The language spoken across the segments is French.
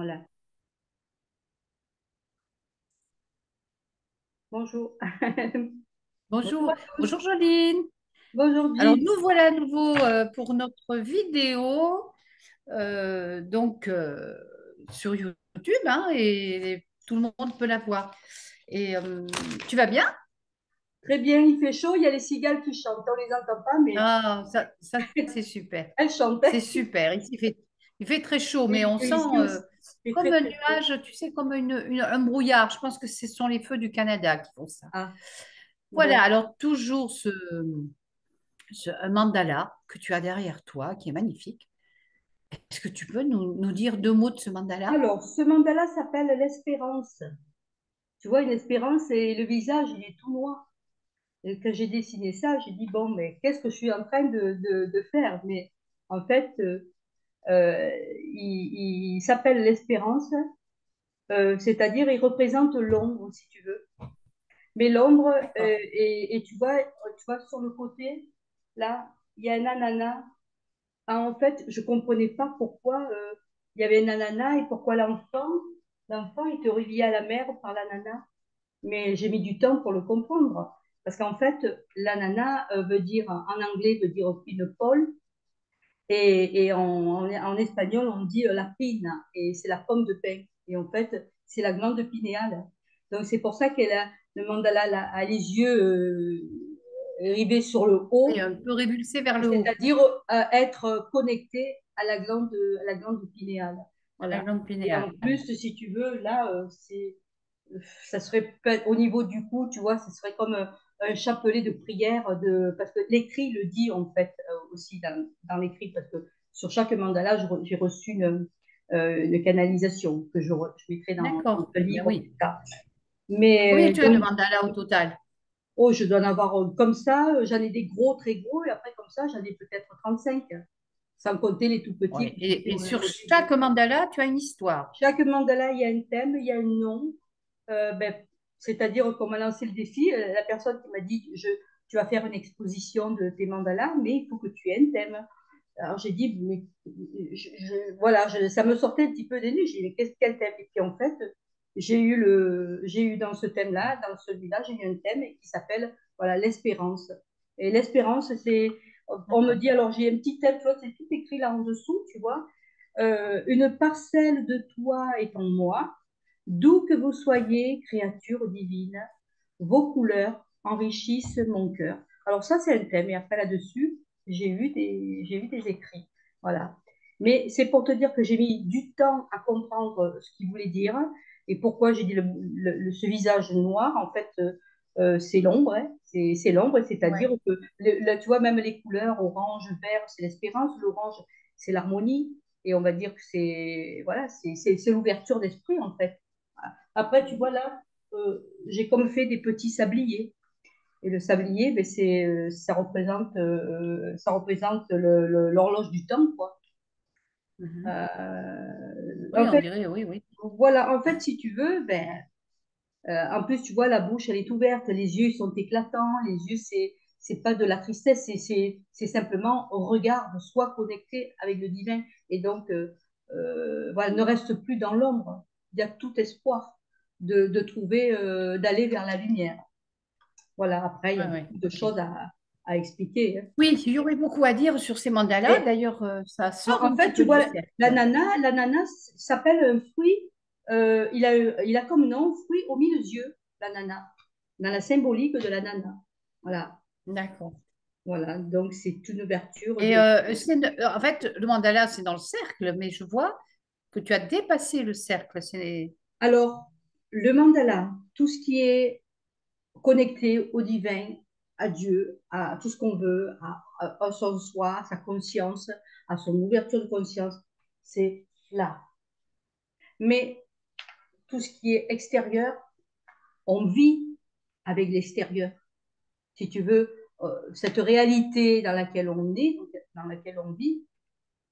Voilà. Bonjour. Bonjour Bonjour, à tous. bonjour Joline. Bonjour Alors Gilles. nous voilà à nouveau pour notre vidéo sur YouTube hein, et tout le monde peut la voir. Et tu vas bien? Très bien, il fait chaud, il y a les cigales qui chantent. On les entend pas, mais Ah, ça c'est super. elles chantent. C'est super. Ici, il fait très chaud, mais Et on sent ici aussi, il fait comme très un très chaud. nuage, tu sais, comme un brouillard. Je pense que ce sont les feux du Canada qui font ça. Ah, Voilà, bon. alors toujours un mandala que tu as derrière toi, qui est magnifique. Est-ce que tu peux nous dire deux mots de ce mandala? Alors, ce mandala s'appelle l'espérance. Tu vois, une espérance et le visage, il est tout noir. Et quand j'ai dessiné ça, j'ai dit, bon, mais qu'est-ce que je suis en train de faire? Mais en fait, euh, il s'appelle l'espérance, c'est-à-dire il représente l'ombre, si tu veux. Mais l'ombre, D'accord. et tu vois, sur le côté, là, il y a un ananas. Ah, en fait, je ne comprenais pas pourquoi il y avait un ananas et pourquoi l'enfant était relié à la mère par l'ananas. Mais j'ai mis du temps pour le comprendre. Parce qu'en fait, l'ananas veut dire, en anglais, veut dire une pole. Et en espagnol, on dit la pina. Et c'est la pomme de pin. Et en fait, c'est la glande pinéale. Donc, c'est pour ça le mandala a les yeux rivés sur le Et haut, un peu révulsé vers le haut, c'est-à-dire être connecté à la glande pinéale. à la Voilà. glande Et en pinéale. plus, si tu veux, là, ça serait au niveau du cou, tu vois, ça serait comme un chapelet de prière, parce que l'écrit le dit en fait aussi dans l'écrit, parce que sur chaque mandala, j'ai reçu une canalisation que je mettrai dans D'accord. le Ben livre plus oui. tard. Combien Mais tu as de donc, mandalas au total? oh, je dois en avoir comme ça, j'en ai des gros, très gros, et après comme ça, j'en ai peut-être 35, sans compter les tout petits Ouais. que j'ai fait Et sur au début. chaque mandala, tu as une histoire. Chaque mandala, il y a un thème, il y a un nom. Ben, c'est-à-dire qu'on m'a lancé le défi, la personne qui m'a dit tu vas faire une exposition de tes mandalas, mais il faut que tu aies un thème. Alors j'ai dit, mais voilà, ça me sortait un petit peu des nues. J'ai dit, mais quel thème? Et puis en fait, j'ai eu dans ce thème-là, dans celui-là, j'ai eu un thème qui s'appelle voilà, l'espérance. Et l'espérance, on me D'accord. dit, alors j'ai un petit thème, tu vois, c'est tout écrit là en dessous, tu vois. Une parcelle de toi est en moi, d'où que vous soyez, créature divine, vos couleurs enrichissent mon cœur. Alors ça, c'est un thème. Et après, là-dessus, j'ai eu des écrits. Voilà. Mais c'est pour te dire que j'ai mis du temps à comprendre ce qu'il voulait dire et pourquoi j'ai dit ce visage noir. En fait, c'est l'ombre. Hein. C'est l'ombre, c'est-à-dire Ouais. que, tu vois, même les couleurs, orange, vert, c'est l'espérance. L'orange, c'est l'harmonie. Et on va dire que c'est voilà, c'est l'ouverture d'esprit, en fait. Après, tu vois, là, j'ai comme fait des petits sabliers. Et le sablier, ben, ça représente l'horloge du temps, quoi. Mhm. Oui, En on fait, dirait, oui, oui. voilà, en fait, si tu veux, ben, en plus, tu vois, la bouche, elle est ouverte, les yeux, ils sont éclatants, les yeux, c'est pas de la tristesse, c'est simplement, regarde, sois connecté avec le divin. Et donc, voilà, ne reste plus dans l'ombre. Il y a tout espoir de trouver, d'aller vers la lumière. Voilà, après, il y a Ouais, ouais, beaucoup de ok. choses à expliquer. Hein. Oui, il y aurait beaucoup à dire sur ces mandalas. Et D'ailleurs, ça en, sort en un fait, petit tu peu du vois, cercle. l'ananas s'appelle un fruit, il a comme nom fruit aux mille yeux, l'ananas, dans la symbolique de l'ananas. Voilà, D'accord. voilà, donc c'est une ouverture Et de... en fait, le mandala, c'est dans le cercle, mais je vois que tu as dépassé le cercle. Alors, le mandala, tout ce qui est connecté au divin, à Dieu, à tout ce qu'on veut, à son soi, à sa conscience, à son ouverture de conscience, c'est là. Mais tout ce qui est extérieur, on vit avec l'extérieur. Si tu veux, cette réalité dans laquelle on est, dans laquelle on vit,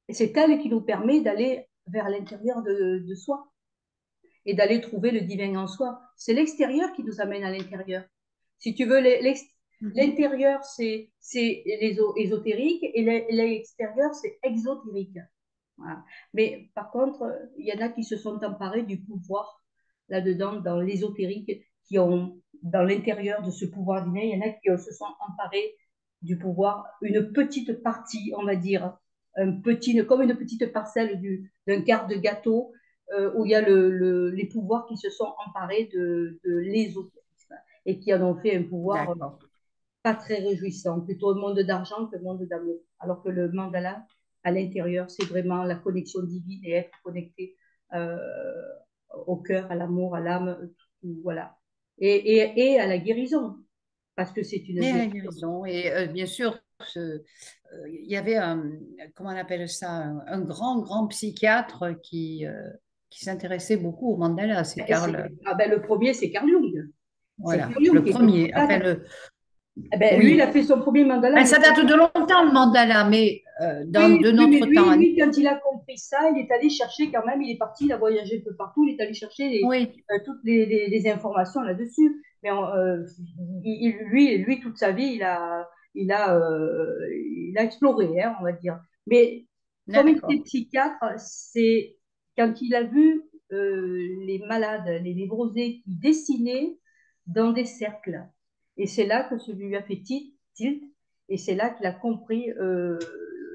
c'est elle qui nous permet d'aller vers l'intérieur de soi et d'aller trouver le divin en soi. C'est l'extérieur qui nous amène à l'intérieur. Si tu veux, Mhm. l'intérieur, c'est ésotérique et l'extérieur, c'est exotérique. Voilà. Mais par contre, il y en a qui se sont emparés du pouvoir là-dedans, dans l'ésotérique, qui ont, dans l'intérieur de ce pouvoir divin, il y en a qui se sont emparés du pouvoir, une petite partie, on va dire, comme une petite parcelle d'un quart de gâteau, où il y a les pouvoirs qui se sont emparés de l'ésotérisme et qui en ont fait un pouvoir D'accord. pas très réjouissant, plutôt un monde d'argent que un monde d'amour. Alors que le mandala, à l'intérieur, c'est vraiment la connexion divine et être connecté euh, au cœur, à l'amour, à l'âme, voilà. Et à la guérison, parce que c'est une Et à la guérison. guérison. Et bien sûr, il y avait un, comment on appelle ça, un grand, grand psychiatre qui s'intéressait beaucoup au mandala. C'est Carl, Ah ben, le premier, c'est Carl Jung. C'est voilà, Carl Jung le qui était premier. Enfin, psychiatre. Eh ben, lui, il oui. a fait son premier mandala, Ben, mais ça date de longtemps, le mandala, mais de oui, oui, mais notre temps à nous. lui, quand il a compris ça, il est allé chercher quand même, il est parti, il a voyagé un peu partout, il est allé chercher Oui, toutes les informations là-dessus. Mais lui, toute sa vie, il a exploré, hein, on va dire. Mais comme il était d'accord. psychiatre, c'est quand il a vu les malades, les névrosés qui dessinaient dans des cercles. Et c'est là que ça lui a fait tilt, et c'est là qu'il a compris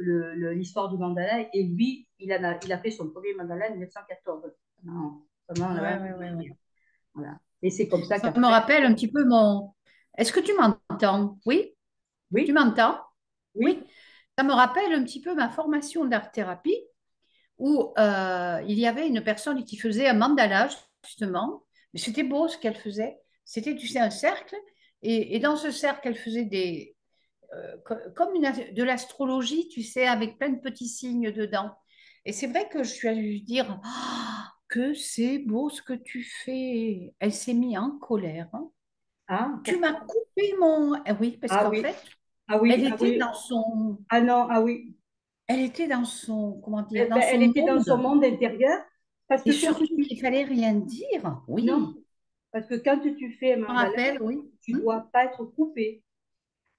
l'histoire du mandala. Et lui, il a fait son premier mandala en 1914. Non, vraiment, Ouais, là-bas, ouais, ouais, ouais. voilà. Et c'est comme ça Ça me qu'après, rappelle un petit peu mon. Est-ce que tu m'entends? Oui? Tu oui, m'entends? oui, Oui. Ça me rappelle un petit peu ma formation d'art-thérapie où il y avait une personne qui faisait un mandala, justement. Mais c'était beau ce qu'elle faisait. C'était, tu sais, un cercle. Et dans ce cercle, elle faisait comme de l'astrologie, tu sais, avec plein de petits signes dedans. Et c'est vrai que je suis allée lui dire ah, que c'est beau ce que tu fais. Elle s'est mise en colère, hein. ah, Tu m'as pourquoi? coupé mon. Ah oui, parce Ah qu'en oui, fait, ah elle oui, ah était oui, dans son. ah non, ah oui. Elle était dans son. Comment dire? Ben, Dans elle son était dans son monde. monde intérieur, parce que Et quand surtout tu, qu'il fallait rien dire. non, Oui. parce que quand tu fais un Je me mandala, rappelle, oui. tu dois pas être coupé.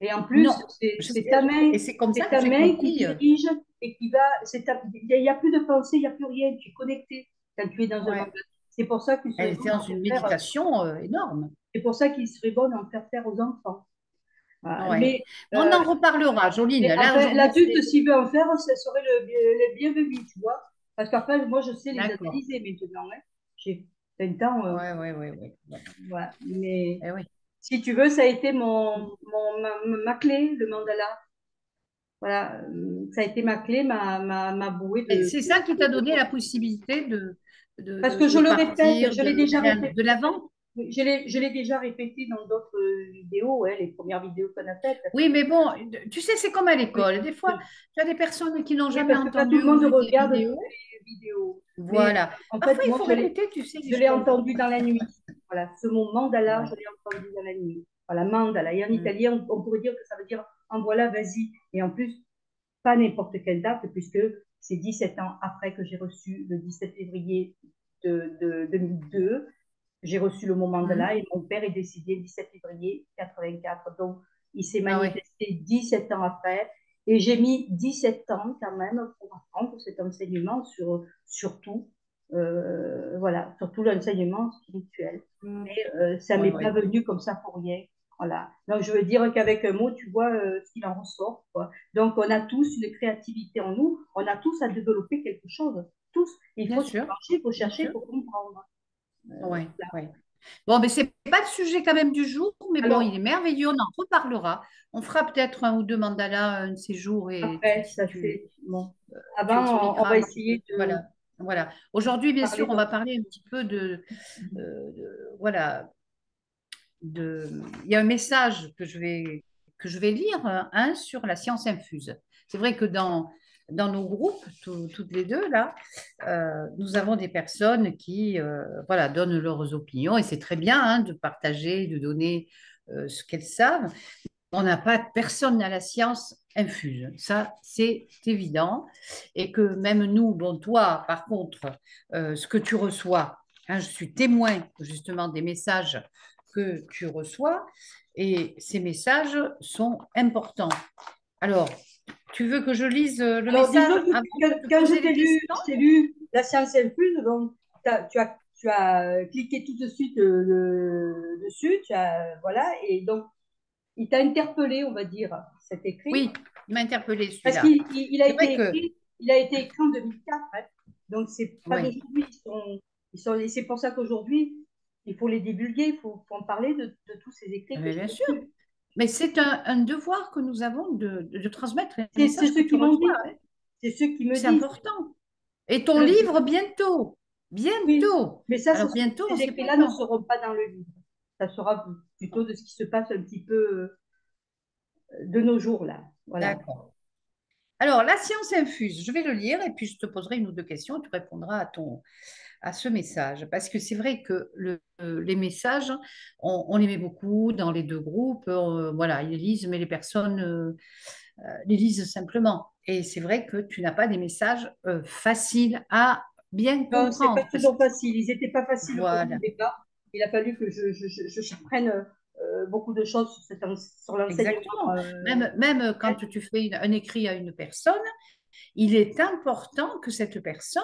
Et en plus, Non. c'est Je c'est sais. ta main, Et c'est comme ça c'est que ta j'ai main qui compris. dirige et qui va. Il n'y a plus de pensée, il n'y a plus rien. Tu es connecté quand tu es dans un Ouais. mandala. C'est pour ça qu'il Elle serait bon était dans d'en une faire. méditation énorme. C'est pour ça qu'il serait bon d'en faire faire aux enfants. Voilà. Ouais. On en reparlera, Joline. Mais Là, enfin, aujourd'hui, l'adulte, c'est. s'il veut en faire, ce serait le bienvenu, tu vois. Parce qu'après, moi, je sais les D'accord. analyser maintenant, hein. J'ai 20 ans, Ouais, ouais, ouais, ouais. Ouais. voilà. Mais Eh oui. si tu veux, ça a été ma clé, le mandala. Voilà, ça a été ma clé, ma bouée Et de, c'est ça qui t'a donné la possibilité Parce que je de le répète, partir, d'aller de l'avant. je l'ai déjà répété dans d'autres vidéos, ouais, les premières vidéos qu'on a faites. Oui, mais bon, tu sais, c'est comme à Oui, l'école. Des fois, tu as des personnes qui n'ont oui, jamais parce que pas tout entendu le ou monde vu tes regarde toutes vidéos. les vidéos. Mais Voilà. en fait, Parfois, il moi, faut répéter, tu sais, les je l'ai choses. entendu dans la nuit. Voilà, ce mot mandala, je Ouais. l'ai entendu dans la nuit. Voilà, mandala. Et en Mm. italien, on pourrait dire que ça veut dire en voilà, vas-y. Et en plus, pas n'importe quelle date, puisque c'est 17 ans après que j'ai reçu, le 17 février de 2002, j'ai reçu le mot mandala Mm. et mon père est décédé le 17 février 84. Donc, il s'est Ah oui, manifesté 17 ans après. Et j'ai mis 17 ans quand même pour apprendre cet enseignement sur tout, voilà, surtout l'enseignement spirituel. Mais ça oui, m'est pas oui. venu comme ça pour rien. Voilà. Donc, je veux dire qu'avec un mot, tu vois ce qu'il en ressort, quoi. Donc, on a tous une créativité en nous, on a tous à développer quelque chose. Tous. Il Bien faut se sûr, pencher, il faut bien chercher, il sûr. faut comprendre. Oui, Là. oui. Bon, mais c'est pas le sujet quand même du jour, mais bon, il Alors, est merveilleux, on en reparlera. On fera peut-être un ou deux mandalas un de ces jours et après, si ça c'est bon. tu Avant, on expliqueras va un petit peu. essayer de Voilà, voilà. Aujourd'hui, bien parler sûr, on va d'autres. parler un petit peu voilà, il y a un message que je vais lire, hein, sur la science infuse. C'est vrai que dans nos groupes, toutes les deux, là, nous avons des personnes qui voilà, donnent leurs opinions et c'est très bien, hein, de partager, de donner ce qu'elles savent. On n'a pas, personne n'a la science infuse, ça c'est évident. Et que même nous, bon, toi, par contre, ce que tu reçois, hein, je suis témoin justement des messages que tu reçois et ces messages sont importants. Alors, Tu veux que je lise le Alors, message disons que avant de te quand poser les questions? je t'ai lu La science infuse, donc tu as cliqué tout de suite dessus, voilà, et donc il t'a interpellé, on va dire, cet écrit, Oui, il m'a interpellé parce celui-là. C'est vrai que, il a été écrit en 2004, hein, donc c'est pas oui, d'aujourd'hui, et c'est pour ça qu'aujourd'hui, il faut les divulguer, faut en parler de tous ces écrits que bien j'ai sûr. lus. Mais c'est un devoir que nous avons de transmettre les C'est messages que ceux tu qui m'ont reçois, dit, hein. c'est ceux qui me C'est disent. important. Et ton Euh, livre bientôt, Oui, bientôt. mais ça, Alors bientôt, on ces ne sait pas écrits-là ne quand. seront pas dans le livre. Ça sera plutôt de ce qui se passe un petit peu de nos jours, là. Voilà. D'accord. Alors, la science infuse, je vais le lire et puis je te poserai une ou deux questions et tu répondras à ce message. Parce que c'est vrai que les messages, on les met beaucoup dans les deux groupes. Voilà, ils les lisent, mais les personnes les lisent simplement. Et c'est vrai que tu n'as pas des messages faciles à bien Non, c'est pas comprendre. toujours facile. Ils n'étaient pas faciles pour moi au Voilà, départ. Il a fallu que j'apprenne beaucoup de choses sur, sur l'enseignement. exactement. Même quand tu fais un écrit à une personne, il est important que cette personne,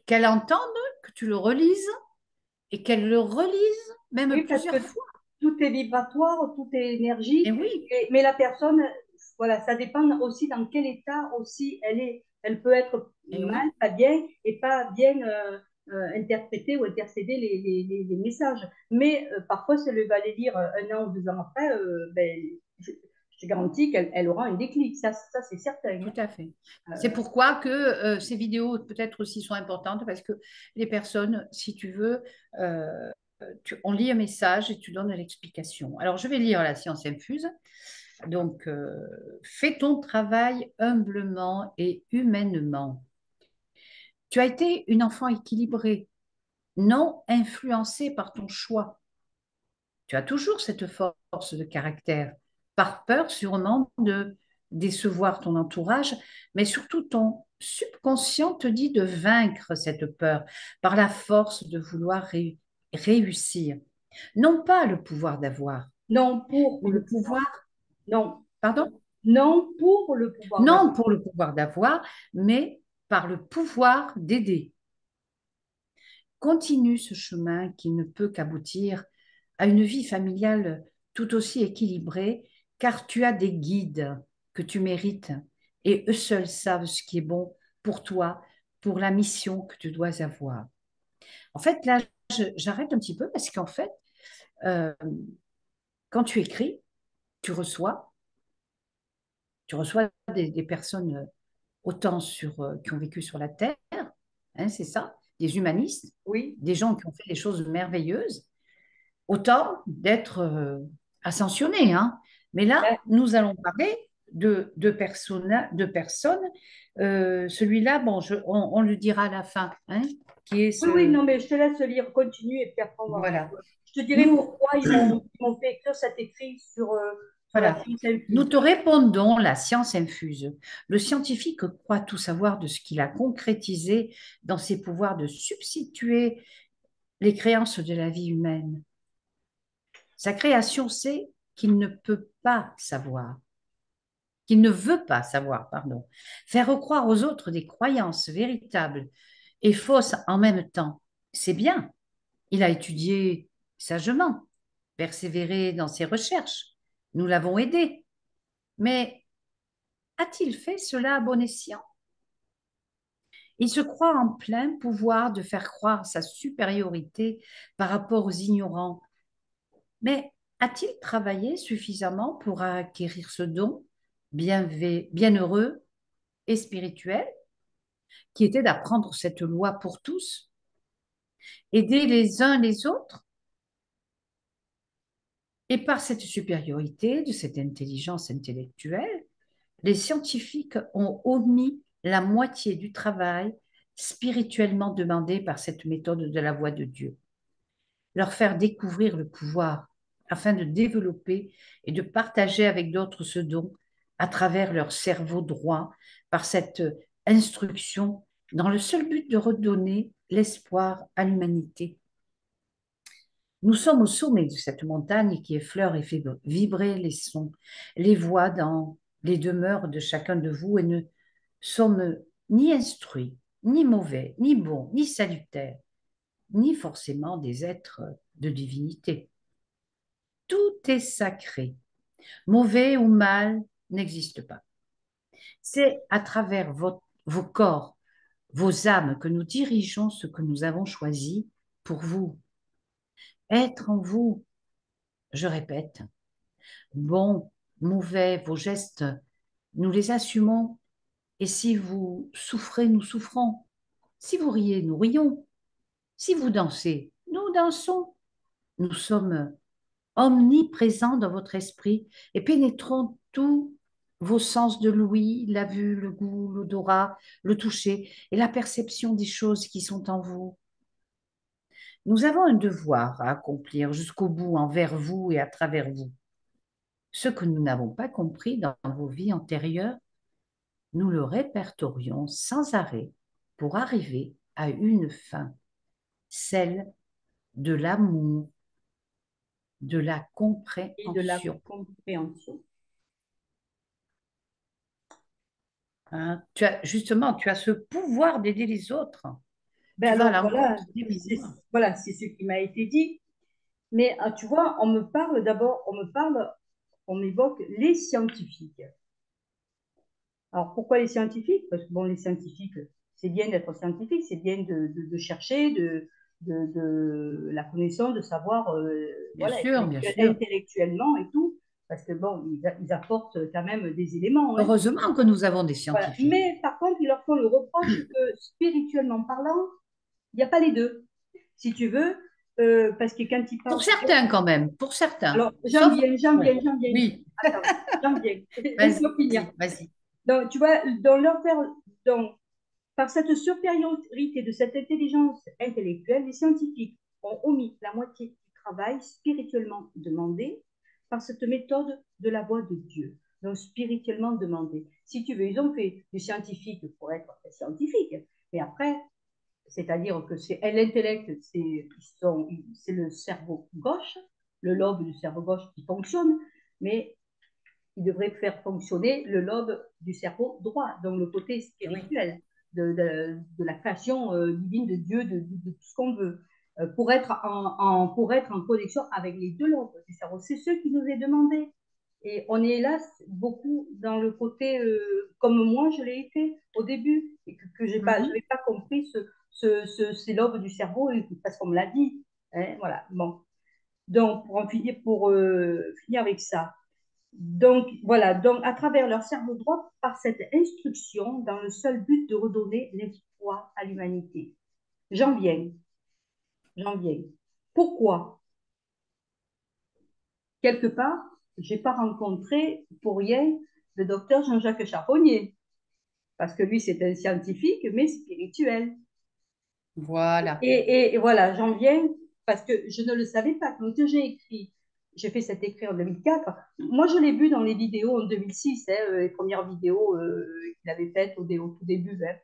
qu'elle entende, que tu le relises et qu'elle le relise même Oui, parce que plusieurs fois. tout est vibratoire, tout est Et énergie, oui, mais la personne, voilà, ça dépend aussi dans quel état aussi elle est. Elle peut être et mal, oui, pas bien, et pas bien interpréter ou intercéder les messages. Mais parfois, si elle va les lire un an ou deux ans après, ben, je te garantis qu'elle elle aura un déclic, ça c'est certain. tout à fait. Hein. C'est pourquoi que ces vidéos peut-être aussi sont importantes parce que les personnes, si tu veux, on lit un message et tu donnes l'explication. Alors, je vais lire la science infuse. Donc, fais ton travail humblement et humainement. Tu as été une enfant équilibrée, non influencée par ton choix. Tu as toujours cette force de caractère, par peur sûrement de décevoir ton entourage, mais surtout ton subconscient te dit de vaincre cette peur par la force de vouloir réussir. Non pas le pouvoir d'avoir, Non pour mais le le pouvoir, non, pardon, non pour le pouvoir non d'avoir. pour le pouvoir d'avoir, mais par le pouvoir d'aider. Continue ce chemin qui ne peut qu'aboutir à une vie familiale tout aussi équilibrée, car tu as des guides que tu mérites et eux seuls savent ce qui est bon pour toi, pour la mission que tu dois avoir. En fait, là, j'arrête un petit peu parce qu'en fait, euh, quand tu écris, tu reçois, tu reçois des personnes autant qui ont vécu sur la Terre, hein, c'est ça, des humanistes, Oui. des gens qui ont fait des choses merveilleuses, autant d'être ascensionné, hein. Mais là, Ben, nous allons parler de personnes. Celui-là, bon, on le dira à la fin, hein, qui est oui, oui, ce. non, mais je te laisse lire, continue, et puis après, Voilà. je te dirai Nous, pourquoi ils m'ont fait écrire cet écrit sur la voilà. science Nous infuse. te répondons la science infuse. Le scientifique croit tout savoir de ce qu'il a concrétisé dans ses pouvoirs de substituer les créances de la vie humaine. Sa création sait qu'il ne peut pas savoir, qu'il ne veut pas savoir, pardon. Faire croire aux autres des croyances véritables et fausses en même temps, c'est bien. Il a étudié sagement, persévéré dans ses recherches. Nous l'avons aidé. Mais a-t-il fait cela à bon escient? Il se croit en plein pouvoir de faire croire sa supériorité par rapport aux ignorants. Mais a-t-il travaillé suffisamment pour acquérir ce don bienheureux et spirituel qui était d'apprendre cette loi pour tous, aider les uns les autres? Et par cette supériorité de cette intelligence intellectuelle, les scientifiques ont omis la moitié du travail spirituellement demandé par cette méthode de la voie de Dieu. Leur faire découvrir le pouvoir afin de développer et de partager avec d'autres ce don à travers leur cerveau droit par cette instruction dans le seul but de redonner l'espoir à l'humanité. Nous sommes au sommet de cette montagne qui effleure et fait vibrer les sons, les voix dans les demeures de chacun de vous et ne sommes ni instruits, ni mauvais, ni bons, ni salutaires, ni forcément des êtres de divinité. Tout est sacré. Mauvais ou mal n'existe pas. C'est à travers vos corps, vos âmes que nous dirigeons ce que nous avons choisi pour vous. Être en vous, je répète, bon, mauvais, vos gestes, nous les assumons. Et si vous souffrez, nous souffrons. Si vous riez, nous rions. Si vous dansez, nous dansons. Nous sommes omniprésents dans votre esprit et pénétrons tous vos sens de l'ouïe, la vue, le goût, l'odorat, le toucher et la perception des choses qui sont en vous. Nous avons un devoir à accomplir jusqu'au bout envers vous et à travers vous. Ce que nous n'avons pas compris dans vos vies antérieures, nous le répertorions sans arrêt pour arriver à une fin, celle de l'amour, de la Et de la compréhension. compréhension. Hein. Justement, tu as ce pouvoir d'aider les autres. Ben Tu vas à alors voilà, l'encontre des besoins. c'est ce qui m'a été dit. Mais tu vois, on me parle d'abord, on m'évoque les scientifiques. Alors pourquoi les scientifiques? Parce que bon, les scientifiques, c'est bien d'être scientifique, c'est bien de chercher de la connaissance, de savoir Bien voilà, sûr, bien sûr. intellectuellement et tout, parce que bon, ils apportent quand même des éléments. Hein. Heureusement que nous avons des Voilà. scientifiques. Mais par contre, ils leur font le reproche que spirituellement parlant, il n'y a pas les deux. Si tu veux, parce que quand ils Pour parlent... certains, quand même. Pour certains. Alors, Sauf. Ouais. j'en viens. Oui, Attends, j'en viens. Laisse-moi finir. vas-y, vas-y. Donc, tu vois, donc, par cette supériorité de cette intelligence intellectuelle, les scientifiques ont omis la moitié du travail spirituellement demandé par cette méthode de la voix de Dieu. Donc, spirituellement demandé. Si tu veux, ils ont fait du scientifique pour être scientifique. Mais après, c'est-à-dire que c'est l'intellect, c'est le cerveau gauche, le lobe du cerveau gauche qui fonctionne, mais il devrait faire fonctionner le lobe du cerveau droit, donc le côté Oui. spirituel de la création divine de Dieu, de tout ce qu'on veut, pour être en connexion avec les deux lobes du cerveau. C'est ce qui nous est demandé. Et on est là beaucoup dans le côté, comme moi je l'ai été au début, et que je Mhm. n'avais pas compris ces lobes du cerveau, parce qu'on me l'a dit. Hein, voilà, bon. Donc, finir avec ça, donc, voilà, donc à travers leur cerveau droit, par cette instruction, dans le seul but de redonner l'espoir à l'humanité. J'en viens, j'en viens. Pourquoi? Quelque part, je n'ai pas rencontré pour rien le docteur Jean-Jacques Charbonnier, parce que lui, c'est un scientifique, mais spirituel. Voilà. Et voilà, j'en viens parce que je ne le savais pas. Quand j'ai fait cet écrit en 2004. Moi, je l'ai vu dans les vidéos en 2006, hein, les premières vidéos qu'il avait faites au tout début. Hein.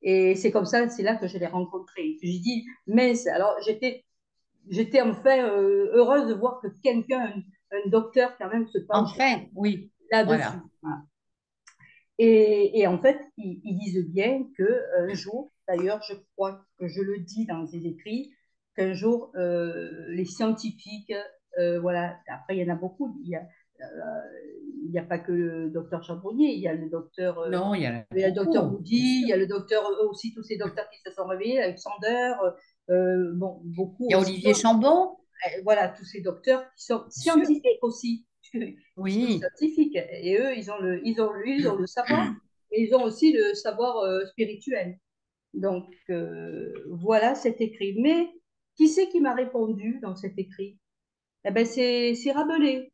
Et c'est comme ça, c'est là que je l'ai rencontré. J'ai dit, mince, alors j'étais enfin heureuse de voir que quelqu'un, un docteur quand même, se penche Enfin, oui. là-dessus. Voilà. Voilà. Et en fait, ils disent bien qu'un jour, d'ailleurs, je crois que je le dis dans ses écrits, qu'un jour, les scientifiques, voilà, après, il y en a beaucoup, il y a pas que le docteur Charbonnier, Non, il y en a il y a le docteur beaucoup, bien Boudy, il sûr. y a le docteur, aussi tous ces docteurs qui se sont réveillés, Alexander, bon, beaucoup Il y a aussi Olivier d'autres. Chambon, Voilà, tous ces docteurs qui sont bien sûr. scientifiques aussi. Ils sont Oui. scientifiques et eux, ils ont le savoir, et ils ont aussi le savoir spirituel. Donc, voilà cet écrit. Mais qui c'est qui m'a répondu dans cet écrit? Eh ben, c'est Rabelais.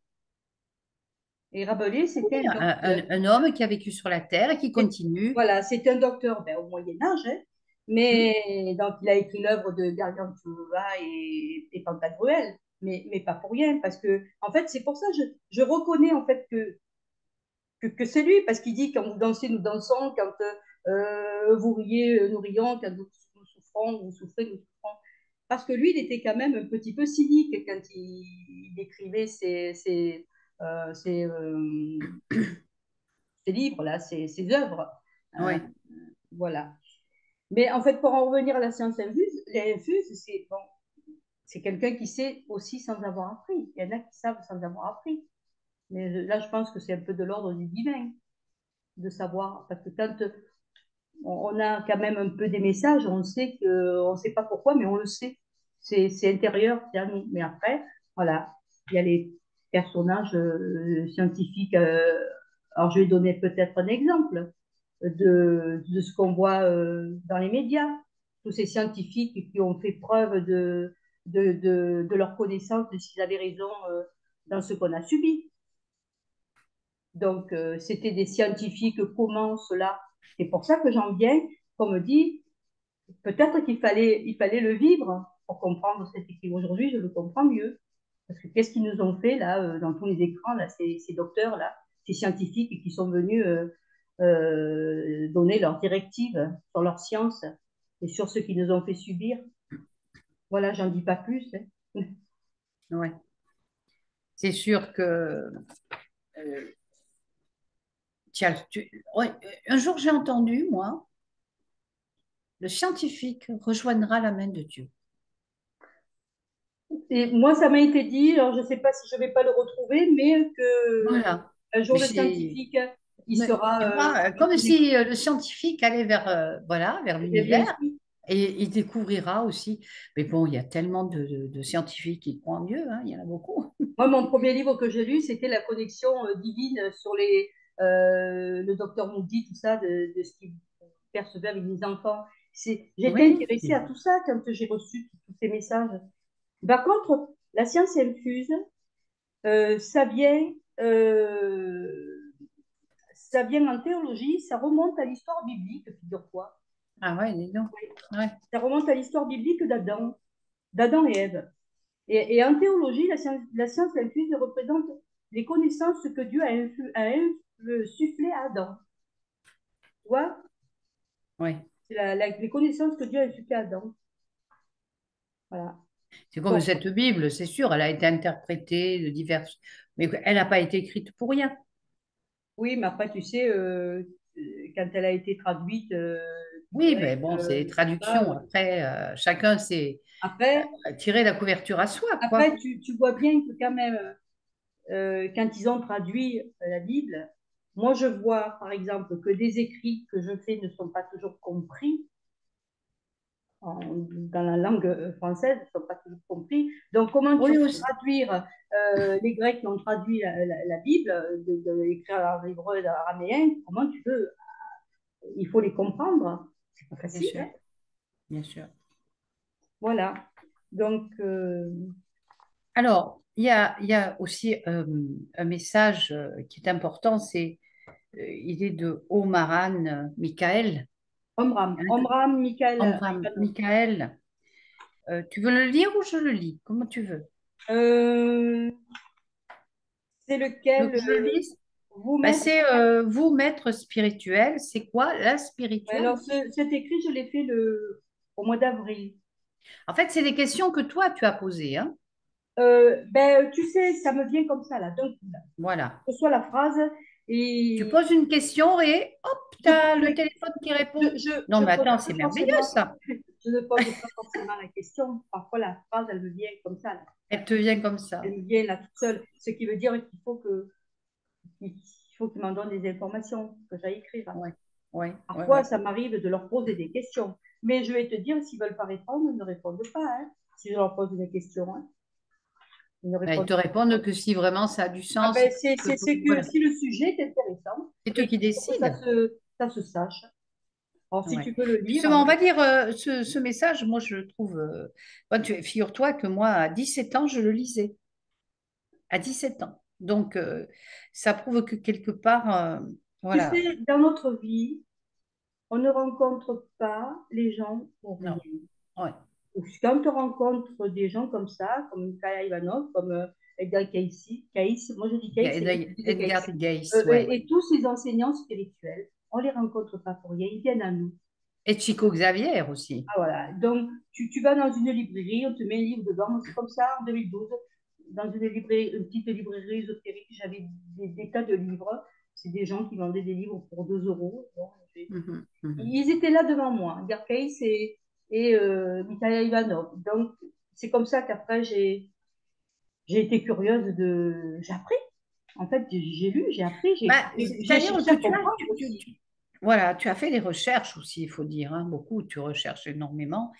Et Rabelais, Oui, c'était un docteur. un homme qui a vécu sur la Terre et qui continue. Voilà, c'est un docteur ben, au Moyen Âge, hein, Hmm. mais donc il a écrit l'œuvre de Gargantua et Pantagruel, mais pas pour rien, parce que en fait c'est pour ça que je reconnais en fait que c'est lui, parce qu'il dit quand vous dansez, nous dansons, quand vous riez, nous rions, quand nous souffrons, vous souffrez, nous souffrons. parce que lui, il était quand même un petit peu cynique quand il écrivait euh, ses, euh, ses livres, là, ses œuvres. Euh, Oui, voilà. Mais en fait, pour en revenir à la science infuse, les infuses, c'est bon, c'est quelqu'un qui sait aussi sans avoir appris. Il y en a qui savent sans avoir appris. Mais là, je pense que c'est un peu de l'ordre du divin de savoir. Parce que quand on a quand même un peu des messages, on sait que, on sait pas pourquoi, mais on le sait. C'est intérieur, c'est à nous. Mais après, voilà, il y a les personnages scientifiques. Alors, je vais donner peut-être un exemple de ce qu'on voit dans les médias. Tous ces scientifiques qui ont fait preuve de leur connaissance, de s'ils avaient raison dans ce qu'on a subi. Donc, c'était des scientifiques, comment cela? C'est pour ça que j'en viens, comme me dit, peut-être il fallait le vivre pour comprendre cette équipe. Aujourd'hui, je le comprends mieux. Parce que qu'est-ce qu'ils nous ont fait là, dans tous les écrans, là, ces docteurs-là, ces scientifiques qui sont venus donner leurs directives sur leur science et sur ce qu'ils nous ont fait subir. Voilà, j'en dis pas plus. Hein. oui. C'est sûr que tiens, ouais, un jour j'ai entendu, moi, le scientifique rejoindra la main de Dieu. Et moi, ça m'a été dit, alors je ne sais pas si je ne vais pas le retrouver, mais que Voilà. un jour Mais le c'est, scientifique, il mais, sera tu vois, comme si le scientifique allait vers, voilà, vers bien l'univers sûr. et il découvrira aussi. Mais bon, il y a tellement de scientifiques qui croient en Dieu, hein, il y en a beaucoup. Moi, mon premier livre que j'ai lu, c'était La connexion divine sur le docteur Moody, tout ça, de ce qu'il percevait avec les enfants. J'étais Oui, intéressée à tout ça quand j'ai reçu tous ces messages. Par contre, la science infuse, euh, ça vient, euh, ça vient en théologie, ça remonte à l'histoire biblique, figure-toi. ah ouais, dis donc. Ouais. Ça remonte à l'histoire biblique d'Adam et Ève. Et en théologie, la science infuse représente les connaissances que Dieu a insufflées à Adam. Tu vois, Oui. c'est les connaissances que Dieu a insufflées à Adam. Voilà. C'est comme Bon, cette Bible, c'est sûr, elle a été interprétée de diverses, mais elle n'a pas été écrite pour rien. oui, mais après, tu sais, quand elle a été traduite du Oui, grec, mais bon, c'est les tout ça, traductions. Après, chacun s'est après, tiré la couverture à soi, quoi. après tu vois bien que quand même, quand ils ont traduit la Bible, moi, je vois, par exemple, que des écrits que je fais ne sont pas toujours compris dans la langue française, ne sont pas toujours compris. Donc, comment tu Oui, vas aussi. traduire les Grecs qui ont traduit la Bible, écrire en hébreu et en araméen, comment tu veux? Il faut les comprendre. C'est pas Bien facile, sûr, hein. bien sûr. Voilà. Donc, Alors, il y a aussi un message qui est important, c'est il est de Omaran Michael. Omram, Hein, Omram, Michael Omran Ivanov. Michael. Tu veux le lire ou je le lis? Comment tu veux? Euh, c'est Tu veux lequel que je le lise? vous Ben, mettre. c'est vous, maître spirituel, c'est quoi la Alors, spirituelle? cet écrit, je l'ai fait au mois d'avril. En fait, c'est des questions que toi, tu as posées, hein? Ben, tu sais, ça me vient comme ça, là. Donc, Voilà. je reçois la phrase Tu et poses une question et hop, tu je as pose le la- téléphone qui répond. Non, je mais pose attends, pas c'est merveilleux forcément, ça. je ne pose pas forcément la question. Parfois, la phrase, elle me vient comme ça, là. Elle te vient comme Elle ça. me vient là toute seule. Ce qui veut dire qu'il faut qu'ils m'en donnent des informations que j'aille écrire. Oui, oui, oui, Parfois, oui. ça m'arrive de leur poser des questions. Mais je vais te dire, s'ils ne veulent pas répondre, ils ne répondent pas. Hein. Si je leur pose des questions, hein, ils ne Ben, ils répondent te pas. répondent que si vraiment ça a du Ah sens. ben, Que, c'est que voilà, si le sujet est intéressant c'est eux et qui qu'il faut que décident. ça se sache. Alors, si Ouais. tu peux le lire, Justement, on va dire ce message, moi je le trouve. Figure-toi que moi, à 17 ans, je le lisais. À 17 ans. Donc, ça prouve que quelque part, tu voilà. sais, dans notre vie, on ne rencontre pas les gens pour Non. rien. Ouais. Quand on rencontre des gens comme ça, comme Mikhail Ivanov, comme Edgar Cayce, moi je dis Cayce, c'est lui qui dit Cayce, Edgar Cayce, ouais. et tous ces enseignants spirituels, on ne les rencontre pas pour rien, ils viennent à nous. Et Chico Xavier aussi. Ah, voilà. Donc, tu vas dans une librairie, on te met un livre dedans. C'est comme ça, en 2012, dans une librairie, une petite librairie ésotérique, j'avais des tas de livres. C'est des gens qui vendaient des livres pour 2 euros. Donc, Mhm, mhm. ils étaient là devant moi, Gerd Case et Mikhail Ivanov. Donc, c'est comme ça qu'après, j'ai été curieuse de... J'ai appris. En fait, j'ai lu, j'ai appris, Bah, j'ai c'est-à-dire cherché que à comprendre aussi. voilà, tu as fait des recherches aussi, il faut dire, hein, beaucoup, tu recherches énormément.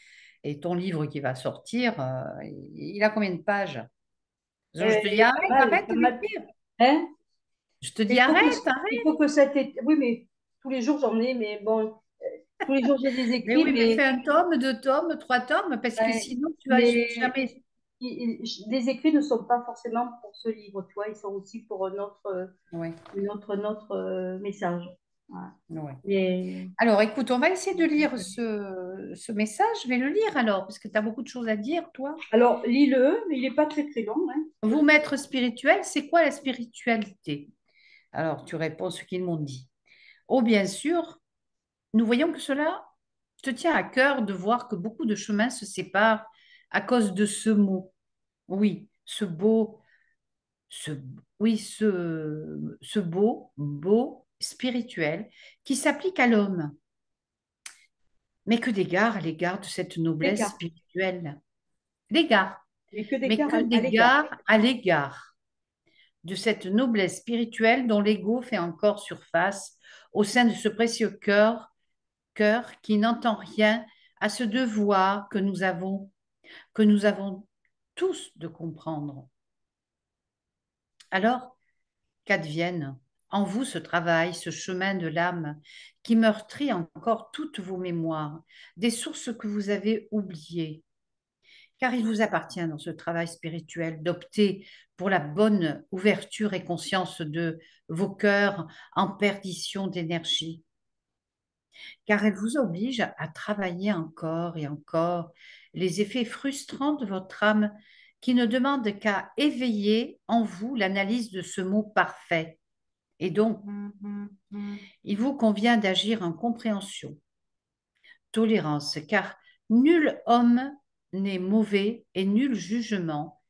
Et ton livre qui va sortir, il a combien de pages? Je te dis, arrête, arrête Pas de mal. l'écrire. Hein? Je te dis, Il faut que, arrête, il arrête. faut que cet été... Oui, mais tous les jours, j'en ai, mais bon, tous les jours, j'ai des Mais écrits, oui, mais fais un tome, deux tomes, trois tomes, parce que euh, sinon, tu vas mais jamais. les écrits ne sont pas forcément pour ce livre, tu vois, ils sont aussi pour Oui, notre message. Voilà. oui. Mais Alors, écoute, on va essayer de lire ce message. Je vais le lire alors, parce que tu as beaucoup de choses à dire, toi. alors, lis-le, mais il n'est pas très très long, hein. Vous, maître spirituel, c'est quoi la spiritualité? Alors, tu réponds ce qu'ils m'ont dit. Oh, bien sûr, nous voyons que cela te tient à cœur de voir que beaucoup de chemins se séparent à cause de ce mot. Oui, ce, oui, ce beau spirituel qui s'applique à l'homme, mais que d'égard à l'égard de cette noblesse D'écart. spirituelle. L'égard, Mais que mais d'écart que à l'égard. d'égard à l'égard de cette noblesse spirituelle dont l'ego fait encore surface au sein de ce précieux cœur qui n'entend rien à ce devoir que nous avons tous de comprendre. Alors, qu'advienne en vous ce travail, ce chemin de l'âme qui meurtrit encore toutes vos mémoires, des sources que vous avez oubliées, car il vous appartient dans ce travail spirituel d'opter pour la bonne ouverture et conscience de vos cœurs en perdition d'énergie, car elle vous oblige à travailler encore et encore les effets frustrants de votre âme qui ne demandent qu'à éveiller en vous l'analyse de ce mot parfait. Et donc, il vous convient d'agir en compréhension, tolérance, car nul homme n'est mauvais et nul jugement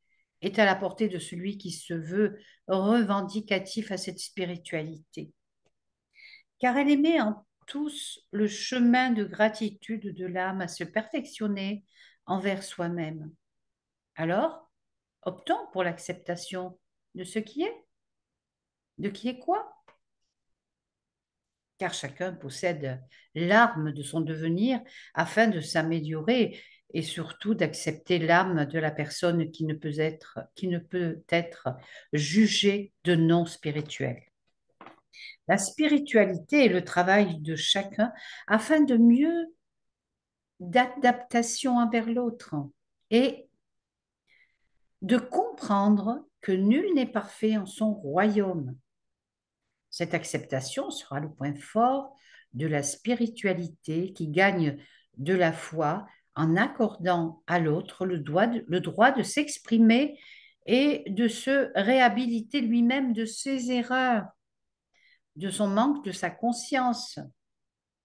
est à la portée de celui qui se veut revendicatif à cette spiritualité, car elle émet en tous le chemin de gratitude de l'âme à se perfectionner envers soi-même. Alors, optons pour l'acceptation de ce qui est, de qui est quoi, car chacun possède l'arme de son devenir afin de s'améliorer et surtout d'accepter l'âme de la personne qui ne peut être jugée de non spirituelle. La spiritualité est le travail de chacun afin de mieux d'adaptation envers l'autre et de comprendre que nul n'est parfait en son royaume. Cette acceptation sera le point fort de la spiritualité qui gagne de la foi en accordant à l'autre le droit de s'exprimer et de se réhabiliter lui-même de ses erreurs, de son manque de sa conscience.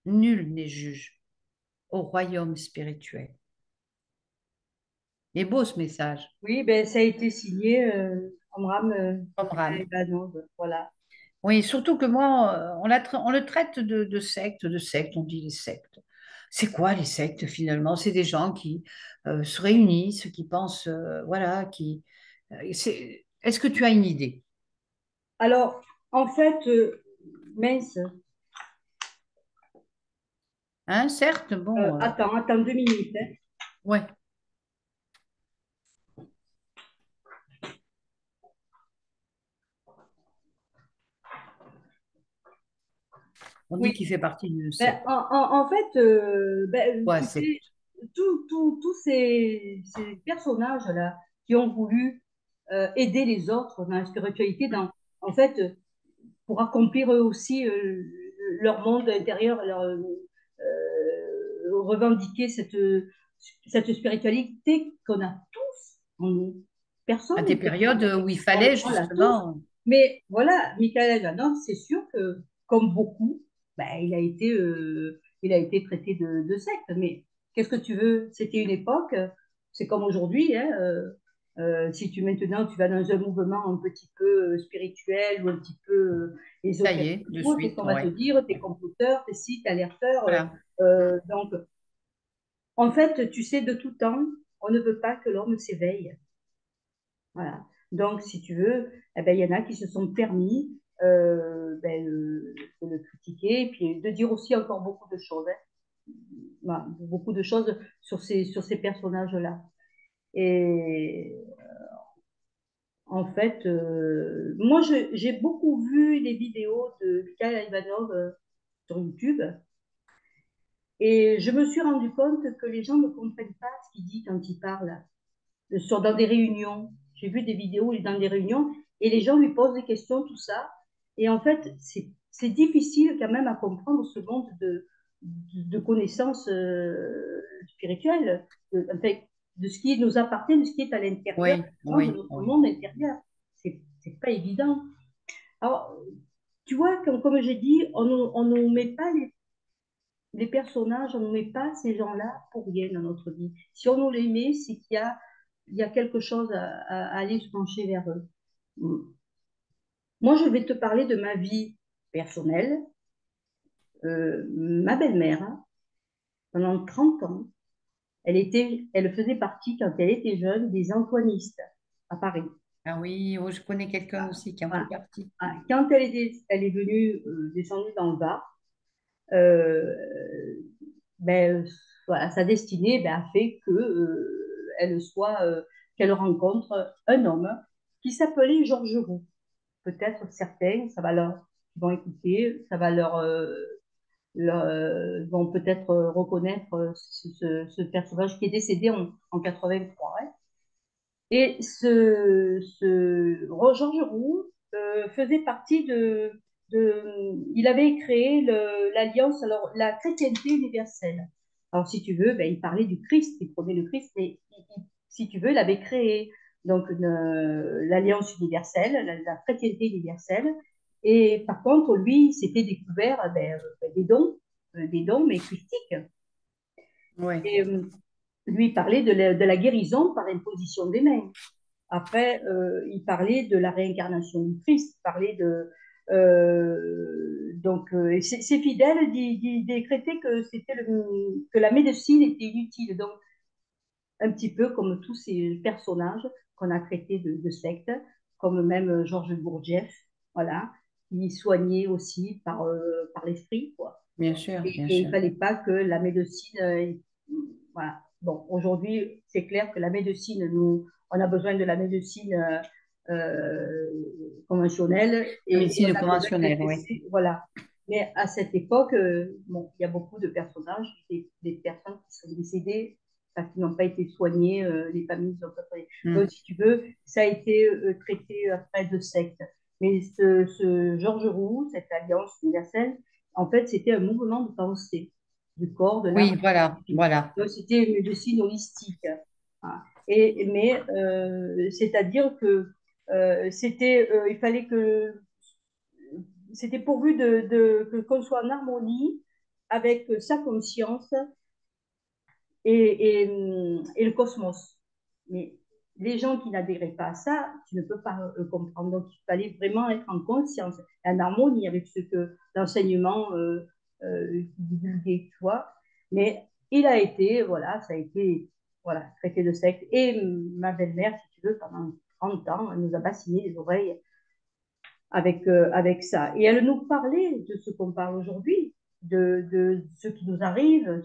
Nul n'est juge au royaume spirituel. Il est beau ce message, Oui, ben, ça a été signé Amram Omram. Ivanov, voilà. Oui, surtout que moi, on le traite de sectes, on dit les sectes. C'est quoi les sectes finalement? C'est des gens qui se réunissent, qui pensent, voilà, qui. Est-ce que tu as une idée? Alors, en fait, mince, Hein, certes, bon, attends 2 minutes, hein. ouais, on dit Oui, qu'il fait partie d'une ben, secte. en fait, ben, Ouais, tu secte. sais, tous ces personnages-là qui ont voulu aider les autres dans la spiritualité, en fait, pour accomplir eux aussi leur monde intérieur, revendiquer cette spiritualité qu'on a tous en nous. À Personne des n'est périodes perfect. où il fallait On l'a tous. justement. Mais voilà, Michael Janon, c'est sûr que, comme beaucoup, ben, il a été. il a été traité de secte. Mais qu'est-ce que tu veux? C'était une époque, c'est comme aujourd'hui, hein, si tu maintenant tu vas dans un mouvement un petit peu spirituel ou un petit peu Ça y ésotérique, est, de qu'est-ce suite, qu'on va te ouais. dire? T'es comploteur, t'es ci, t'es alerteur. Voilà. Mm. Donc, en fait, tu sais, de tout temps, on ne veut pas que l'homme s'éveille. Voilà. Donc, si tu veux, eh ben, il y en a qui se sont permis de le critiquer et puis de dire aussi encore beaucoup de choses, hein. Voilà, beaucoup de choses sur ces personnages-là. Et en fait, moi, j'ai beaucoup vu des vidéos de Mikhail Ivanov sur YouTube et je me suis rendu compte que les gens ne comprennent pas ce qu'il dit quand il parle. Dans des réunions. J'ai vu des vidéos où il est dans des réunions et les gens lui posent des questions, tout ça. Et en fait, c'est difficile quand même à comprendre ce monde de connaissances spirituelles, enfin, de ce qui nous appartient, de ce qui est à l'intérieur Oui, de oui, notre oui. monde intérieur. C'est pas évident. Alors, tu vois, comme j'ai dit, on ne met pas les personnages, on ne met pas ces gens-là pour rien dans notre vie. Si on nous les met, c'est il y a quelque chose à aller se pencher vers eux. Moi, je vais te parler de ma vie personnelle. Ma belle-mère, hein, pendant 30 ans, elle faisait partie, quand elle était jeune, des Antoinistes à Paris. Ah oui, oh, je connais quelqu'un aussi qui en fait Voilà. partie. Quand elle est venue descendue dans le Var, euh, ben, voilà, sa destinée a fait que qu'elle rencontre un homme qui s'appelait Georges Roux. Peut-être certains, ça va leur, qui vont écouter, ça va vont peut-être reconnaître ce personnage qui est décédé en 83. Hein. Et Georges Roux faisait partie il avait créé l'Alliance, alors la chrétienté universelle. Alors si tu veux, ben, il parlait du Christ, il prenait le Christ, mais si tu veux, il avait créé donc l'Alliance universelle, la chrétienté universelle. Et par contre, lui, il s'était découvert des dons, mais christiques. Oui. Et lui, il parlait de la guérison par imposition des mains. Après, il parlait de la réincarnation du Christ, il parlait ses fidèles décrétaient que que la médecine était inutile. Donc, un petit peu comme tous ces personnages qu'on a traités de sectes, comme même Georges Bourdief, voilà, qui soignait aussi par l'esprit, quoi. Bien sûr, bien Et il ne sûr. fallait pas que la médecine. Voilà. Bon, aujourd'hui, c'est clair que la médecine, on a besoin de la médecine conventionnelle La et médecine on a besoin conventionnelle, d'être oui. testé. Voilà. Mais à cette époque, bon, il y a beaucoup de personnages, des personnes qui sont décédées parce qu'ils n'ont pas été soignés, les familles n'ont pas soigné. Donc, Mm. si tu veux, ça a été traité après de secte. Mais ce Georges Roux, cette alliance universelle, en fait, c'était un mouvement de pensée du corps, de l'âme, Oui, voilà, et voilà. donc, c'était une médecine holistique. Hein. Mais c'est-à-dire que il fallait que c'était pourvu qu'on soit en harmonie avec sa conscience et le cosmos. Mais les gens qui n'adhéraient pas à ça, tu ne peux pas comprendre. Donc, il fallait vraiment être en conscience, en harmonie avec ce que l'enseignement divulguait, tu vois. Mais il a été, voilà, ça a été, voilà, traité de secte. Et ma belle-mère, si tu veux, pendant 30 ans, elle nous a bassiné les oreilles avec ça. Et elle nous parlait de ce qu'on parle aujourd'hui, de ce qui nous arrive,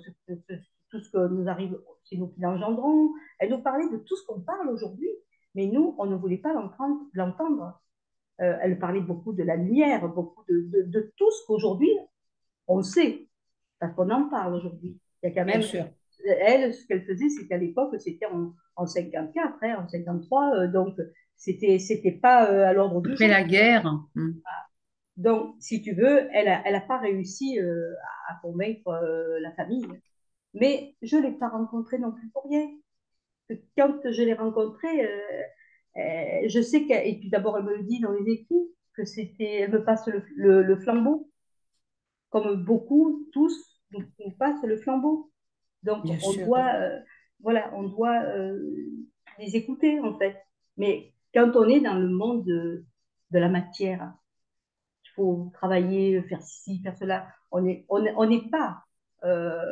tout ce que nous arrive, c'est nous qui l'engendrons. Elle nous parlait de tout ce qu'on parle aujourd'hui, mais nous, on ne voulait pas l'entendre. Elle parlait beaucoup de la lumière, beaucoup de tout ce qu'aujourd'hui, on sait, parce qu'on en parle aujourd'hui. Il y a quand Bien même, sûr. elle, ce qu'elle faisait, c'est qu'à l'époque, c'était en 54, hein, en 53, donc c'était pas à l'ordre du Après jour. la guerre, mm. Donc, si tu veux, elle a pas réussi à convaincre la famille. Mais je ne l'ai pas rencontrée non plus pour rien. Quand je l'ai rencontrée, je sais qu'elle, et puis d'abord, elle me le dit dans les écrits, elle me passe le flambeau, comme beaucoup, tous. nous passe le flambeau. Donc, bien on sûr. doit, voilà, on doit les écouter, en fait. Mais quand on est dans le monde de la matière, il faut travailler, faire ci, faire cela, on n'est pas euh,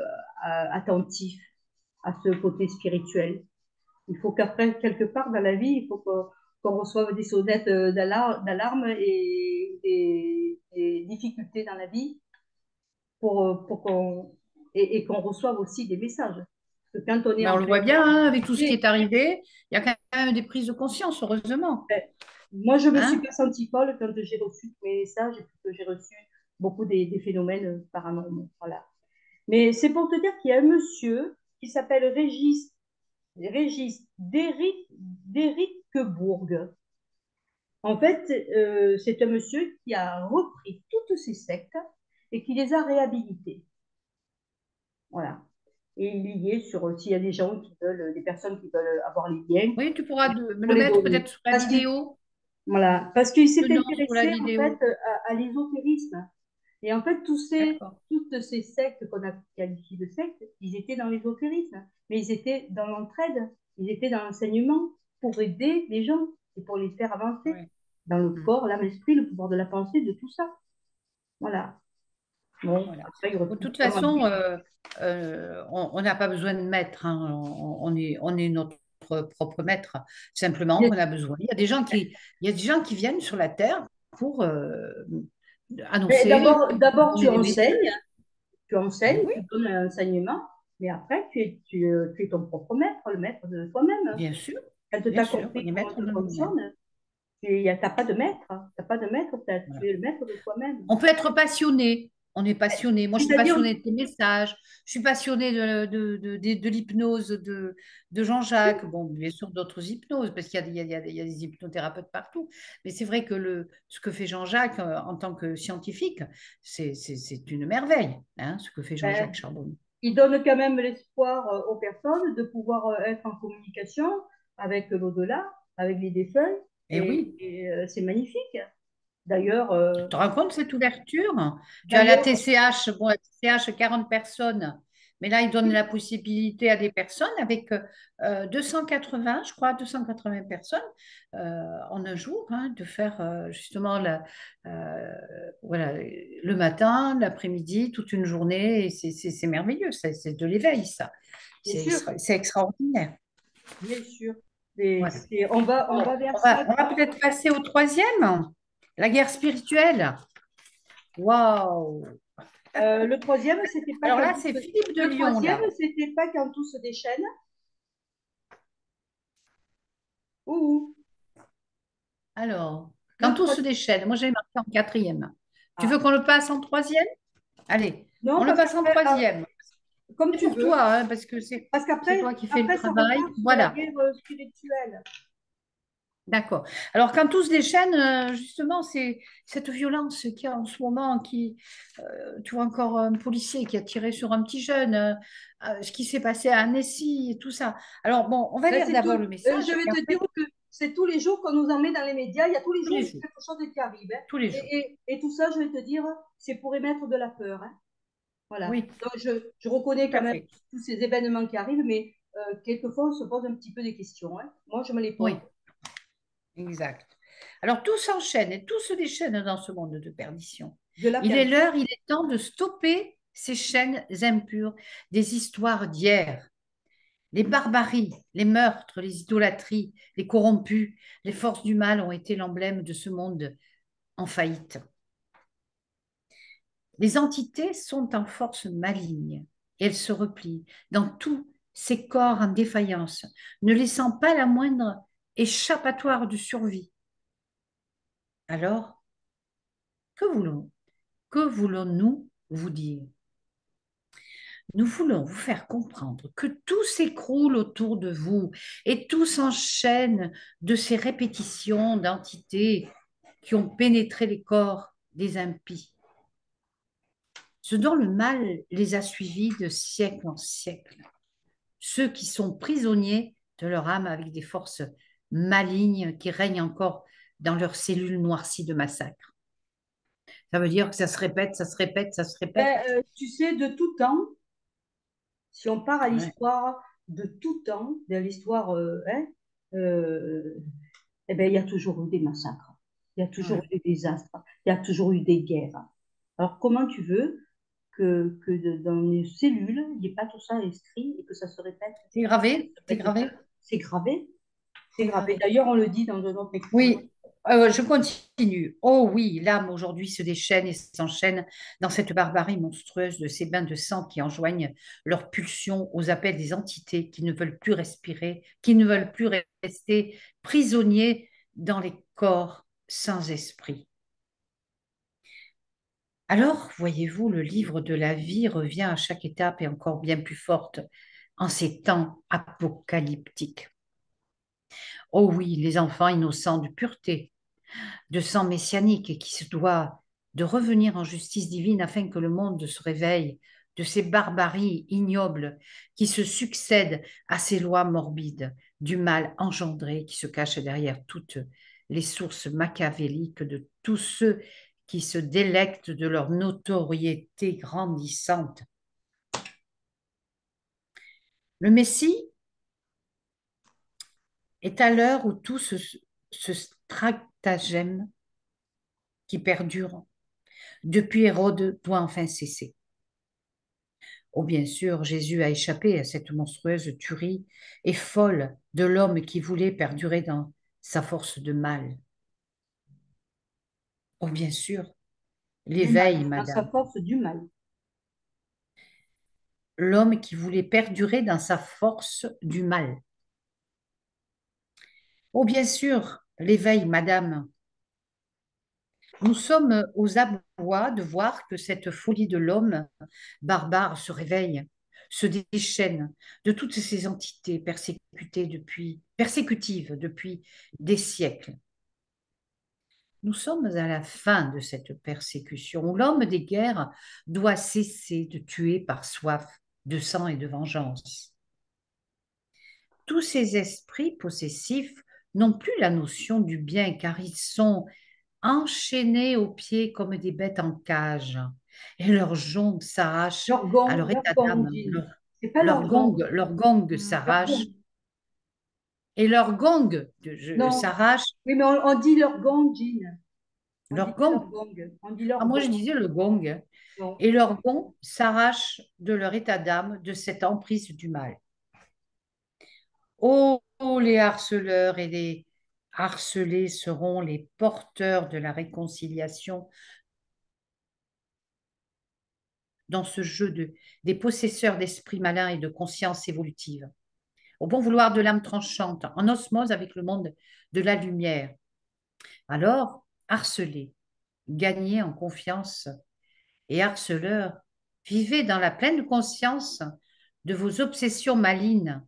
attentif à ce côté spirituel. Il faut qu'après, quelque part dans la vie, il faut qu'on reçoive des sonnettes d'alarme et des difficultés dans la vie pour qu'on et qu'on reçoive aussi des messages. Parce que quand on est Mais on en le pleine voit bien, hein, avec tout ce qui difficulté, est arrivé, il y a quand même des prises de conscience, heureusement. ben, moi je me suis Hein? pas sentie folle quand j'ai reçu tous mes messages et que j'ai reçu beaucoup des phénomènes paranormaux. Voilà. Mais c'est pour te dire qu'il y a un monsieur qui s'appelle Régis d'Ericbourg. En fait, c'est un monsieur qui a repris toutes ces sectes et qui les a réhabilitées. Voilà. Et il y est sur s'il y a des gens qui veulent, des personnes qui veulent avoir les liens Oui, tu pourras me pour le les mettre donner. peut-être sur la Parce que, vidéo, voilà, parce qu'il le s'est nom sur la intéressé en fait vidéo. à l'ésotérisme. Et en fait, D'accord. toutes ces sectes qu'on a qualifiées de sectes, ils étaient dans l'ésotérisme, mais ils étaient dans l'entraide, ils étaient dans l'enseignement pour aider les gens et pour les faire avancer Ouais. dans le Mm. corps, l'âme, l'esprit, le pouvoir de la pensée, de tout ça. Voilà. Bon, Voilà. après, il Bon, de retrouve toute ça en façon, lui. on n'a pas besoin de maître, hein. On est notre propre maître. Simplement qu'on a besoin. Il y a des gens qui viennent sur la Terre pour Mais annoncer, d'abord, donner des messages. tu Mais enseignes, oui, tu donnes un enseignement, mais après, tu es ton propre maître, le maître de toi-même. bien sûr, Quand tu bien as sûr, on compris est comment maître tu de nous-mêmes. fonctionnes, tu n'as pas de maître. T'as pas de maître, Voilà. tu es le maître de toi-même. On peut être passionné. On est passionné. Moi, je suis C'est-à-dire, passionnée de tes messages. Je suis passionnée de l'hypnose de Jean-Jacques. Bon, bien sûr, d'autres hypnoses, parce qu'il y a, il y a des hypnothérapeutes partout. Mais c'est vrai que ce que fait Jean-Jacques en tant que scientifique, c'est une merveille, hein, ce que fait ben, Jean-Jacques Charbonnier. il donne quand même l'espoir aux personnes de pouvoir être en communication avec l'au-delà, avec les défunts, Et oui, c'est magnifique. D'ailleurs, tu te rends compte cette ouverture? Tu as la d'ailleurs, TCH, bon, la TCH, 40 personnes, mais là, ils donnent la possibilité à des personnes avec 280, je crois, 280 personnes en un jour, hein, de faire justement euh, voilà, le matin, l'après-midi, toute une journée. Et c'est merveilleux, c'est de l'éveil, ça. bien sûr, C'est extraordinaire. bien sûr. Voilà. On Bon, va vers ça. on va peut-être passer au troisième, la guerre spirituelle. Waouh! Le troisième, c'était pas Alors quand là, tout c'est se... Philippe de Le Lyon, troisième, là. c'était pas quand tout se déchaîne. Ouh, Alors, quand le tout se troisième. déchaîne, moi j'ai marqué en quatrième. Tu veux Ah, qu'on le passe en troisième? Allez, on non, le parce passe en qu'après, troisième. comme C'est tu pour veux, toi, hein, parce que parce c'est toi qui fais le après, ça travail. repart sur la Voilà, guerre spirituelle. d'accord. Alors, quand tout se déchaîne, justement, c'est cette violence qu'il y a en ce moment, tu vois encore un policier qui a tiré sur un petit jeune, ce qui s'est passé à Annecy et tout ça. Alors, bon, on va Ben, lire c'est tout, d'abord le message je vais et te dire après, que c'est tous les jours qu'on nous en met dans les médias. Il y a tous les tous jours les jours, quelque chose qui arrive, hein. tous les jours. Et tout ça, je vais te dire, c'est pour émettre de la peur, hein. Voilà. Oui, Donc, je reconnais tout quand à même fait. tous ces événements qui arrivent, mais quelquefois, on se pose un petit peu des questions, hein. Moi, je me les pose. Oui. Exact. Alors tout s'enchaîne et tout se déchaîne dans ce monde de perdition. De la Il est perdition. l'heure, il est temps de stopper ces chaînes impures des histoires d'hier. Les barbaries, les meurtres, les idolâtries, les corrompus, les forces du mal ont été l'emblème de ce monde en faillite. Les entités sont en force maligne et elles se replient dans tous ces corps en défaillance, ne laissant pas la moindre échappatoire de survie. Alors, que voulons que voulons-nous vous dire? Nous voulons vous faire comprendre que tout s'écroule autour de vous et tout s'enchaîne de ces répétitions d'entités qui ont pénétré les corps des impies. Ce dont le mal les a suivis de siècle en siècle. Ceux qui sont prisonniers de leur âme avec des forces malignes qui règnent encore dans leurs cellules noircies de massacre. Ça veut dire que ça se répète, ça se répète, ça se répète. Ben, tu sais, de tout temps, si on part à Ouais. l'histoire de tout temps, de l'histoire, hein, euh, eh ben, il y a toujours eu des massacres, il y a toujours Ouais. eu des désastres, il y a toujours eu des guerres. Alors, comment tu veux dans les cellules, il n'y ait pas tout ça inscrit et que ça se répète? C'est Ça gravé, se c'est répète pas. gravé, C'est gravé, c'est c'est gravé. gravé. D'ailleurs, on le dit dans un autre écrit. Oui, je continue. Oh oui, l'âme aujourd'hui se déchaîne et s'enchaîne dans cette barbarie monstrueuse de ces bains de sang qui enjoignent leur pulsion aux appels des entités qui ne veulent plus respirer, qui ne veulent plus rester prisonniers dans les corps sans esprit. Alors, voyez-vous, le livre de la vie revient à chaque étape et encore bien plus forte en ces temps apocalyptiques. Oh oui, les enfants innocents de pureté, de sang messianique et qui se doit de revenir en justice divine afin que le monde se réveille de ces barbaries ignobles qui se succèdent à ces lois morbides du mal engendré qui se cache derrière toutes les sources machiavéliques de tous ceux qui se délectent de leur notoriété grandissante. Le Messie est à l'heure où tout ce stratagème qui perdure depuis Hérode doit enfin cesser. Oh, bien sûr, Jésus a échappé à cette monstrueuse tuerie et folle de l'homme qui voulait perdurer dans sa force de mal. Oh, bien sûr, Du mal, l'éveil, dans sa madame. force du mal. L'homme qui voulait perdurer dans sa force du mal. Oh, bien sûr, l'éveil, madame. Nous sommes aux abois de voir que cette folie de l'homme barbare se réveille, se déchaîne de toutes ces entités persécutives depuis des siècles. Nous sommes à la fin de cette persécution où l'homme des guerres doit cesser de tuer par soif de sang et de vengeance. Tous ces esprits possessifs n'ont plus la notion du bien car ils sont enchaînés aux pieds comme des bêtes en cage et leurs joncs s'arrachent à leur état Leur gong, d'âme. Jean. C'est pas leur gong. Leur gong Leur s'arrache gong. et leur gong Non. s'arrache. Oui, mais on dit leur gong, Jean. On dit Leur pas leur gong. gong. On dit Ah, leur moi, je gong. disais le gong. Non. Et leur gond s'arrache de leur état d'âme, de cette emprise du mal. Oh, les harceleurs et les harcelés seront les porteurs de la réconciliation dans ce jeu des possesseurs d'esprit malin et de conscience évolutive, au bon vouloir de l'âme tranchante, en osmose avec le monde de la lumière. Alors, harcelés, gagnez en confiance et harceleurs, vivez dans la pleine conscience de vos obsessions malignes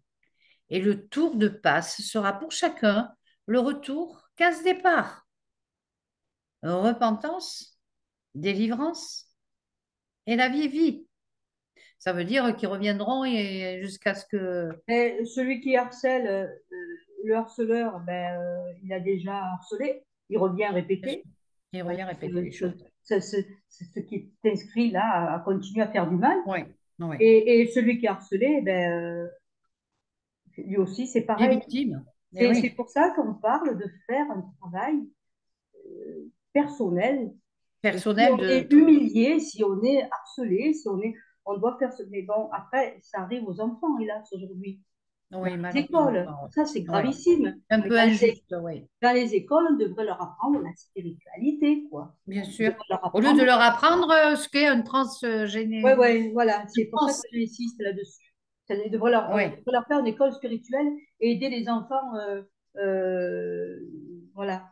et le tour de passe sera pour chacun le retour casse-départ. Repentance, délivrance et la vie. Ça veut dire qu'ils reviendront et jusqu'à ce que... Mais celui qui harcèle, le harceleur, ben, il a déjà harcelé. Il revient répéter. Il Alors, revient répéter les choses. ce qui est inscrit là à continuer à faire du mal. Oui, oui. Et celui qui est harcelé, ben, lui aussi, c'est Les pareil. victimes. Eh C'est oui, pour ça qu'on parle de faire un travail personnel. Si personnel on de... est humilié, si on est harcelé, si on est, on doit faire ce. Mais bon, après, ça arrive aux enfants, hélas, aujourd'hui. Dans Oui, les écoles, malheureusement. ça c'est Oui. gravissime. Un Mais peu injuste, oui. dans les écoles, on devrait leur apprendre la spiritualité, quoi. Bien On sûr. devrait leur Au lieu de apprendre. leur apprendre ce qu'est un Ouais, transgéné... ouais, voilà. un C'est pour ça que trans- j'insiste là-dessus. On Oui. devrait leur faire une école spirituelle et aider les enfants, voilà,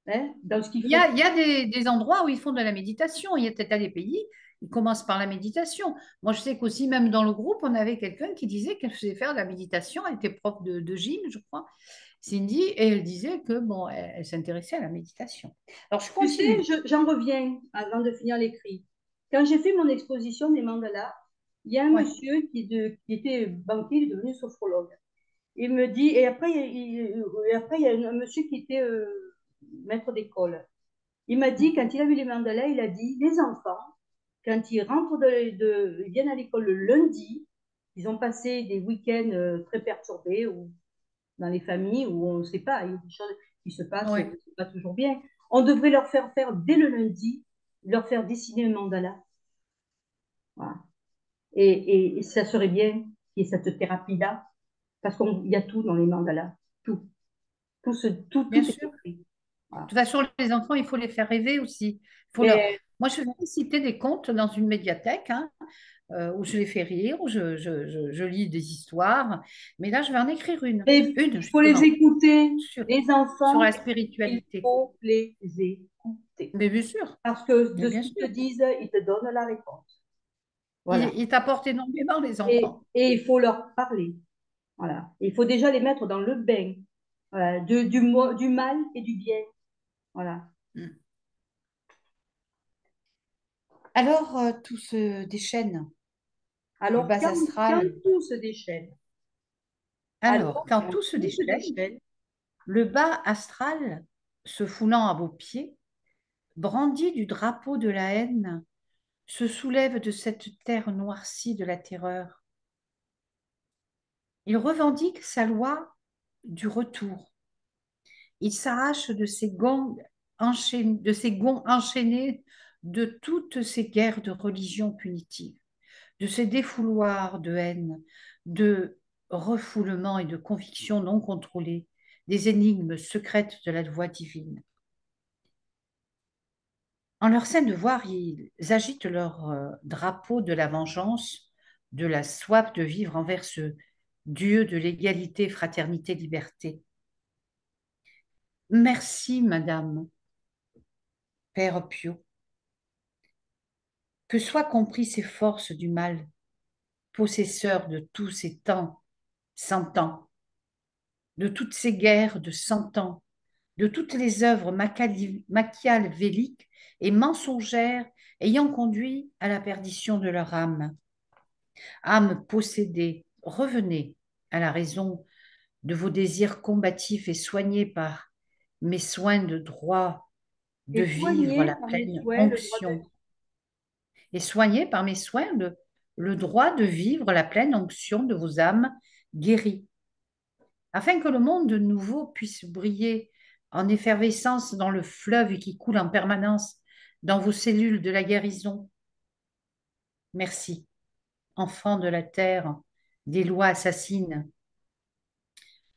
hein, dans ce qu'il faut. Il y a des endroits où ils font de la méditation. Il y a peut-être des pays, ils commencent par la méditation. Moi, je sais qu'aussi, même dans le groupe, on avait quelqu'un qui disait qu'elle faisait faire de la méditation. Elle était prof de gym, je crois, Cindy, et elle disait que, bon, elle s'intéressait à la méditation. Alors, je Tu sais, continue. j'en reviens avant de finir l'écrit. Quand j'ai fait mon exposition des mandalas, il y a un Oui, monsieur qui était banquier, il est devenu sophrologue. Il me dit, et après, il y a un monsieur qui était maître d'école. Il m'a dit, quand il a vu les mandalas, il a dit, les enfants, quand ils rentrent ils viennent à l'école le lundi, ils ont passé des week-ends très perturbés ou dans les familles où on ne sait pas, il y a des choses qui se passent Oui, pas toujours bien. On devrait leur faire faire dès le lundi, leur faire dessiner un mandala. Voilà. Et ça serait bien qu'il y ait cette thérapie-là, parce qu'il y a tout dans les mandalas. Tout. bien Tout est sûr. écrit. De Voilà. toute façon, les enfants, il faut les faire rêver aussi. Il faut leur... Mais, Moi, je vais citer des contes dans une médiathèque, hein, où je les fais rire, où je lis des histoires. Mais là, je vais en écrire mais une il faut les justement, écouter. sur, Les sur enfants, la il spiritualité. faut les écouter. Mais bien sûr, Parce que mais de ce bien qu'ils te sûr. disent, ils te donnent la réponse. Voilà. Ils t'apportent énormément, les enfants. Et il faut leur parler. Voilà. Il faut déjà les mettre dans le bain. Voilà. Du mal et du bien. Voilà. Mm. Alors, tout se déchaîne, le Alors, bas quand astral. tout se déchaîne, Alors, alors, quand quand tout se tout se déchaîne, déchaîne, le bas astral, se foulant à vos pieds, brandit du drapeau de la haine, se soulève de cette terre noircie de la terreur. Il revendique sa loi du retour. Il s'arrache de ses gonds enchaînés de toutes ces guerres de religion punitive, de ces défouloirs de haine, de refoulement et de convictions non contrôlées, des énigmes secrètes de la voix divine. En leur sein de voir, ils agitent leur drapeau de la vengeance, de la soif de vivre envers ce Dieu de l'égalité, fraternité, liberté. Merci, Madame, Père Pio, que soient compris ces forces du mal, possesseurs de tous ces temps, 100 ans, de toutes ces guerres de 100 ans, de toutes les œuvres machiavéliques et mensongères ayant conduit à la perdition de leur âme. Âme possédée, revenez à la raison de vos désirs combatifs et soignés par mes soins de droit de et vivre la soigner par mes pleine soins le droit de onction. Et soignés par mes soins le droit de vivre la pleine onction de vos âmes guéries, afin que le monde de nouveau puisse briller en effervescence dans le fleuve qui coule en permanence dans vos cellules de la guérison. Merci, enfants de la terre, des lois assassines.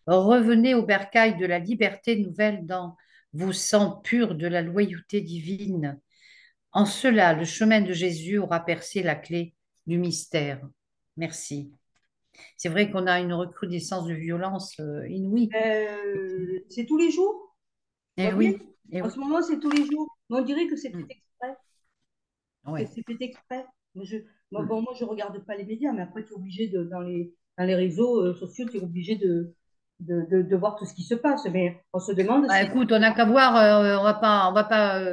Revenez au bercail de la liberté nouvelle dans vos sangs purs de la loyauté divine. En cela, le chemin de Jésus aura percé la clé du mystère. Merci. C'est vrai qu'on a une recrudescence de violence inouïe. c'est tous les jours. Tu Eh vois bien? oui, eh En oui. ce moment, c'est tous les jours. Mais on dirait que c'est fait Mm. exprès. Ouais. C'est fait exprès. Mm. Moi, je regarde pas les médias, mais après, tu es obligé dans les réseaux sociaux, tu es obligé de voir tout ce qui se passe. Mais on se demande Bah, si. écoute, on n'a qu'à voir, on va pas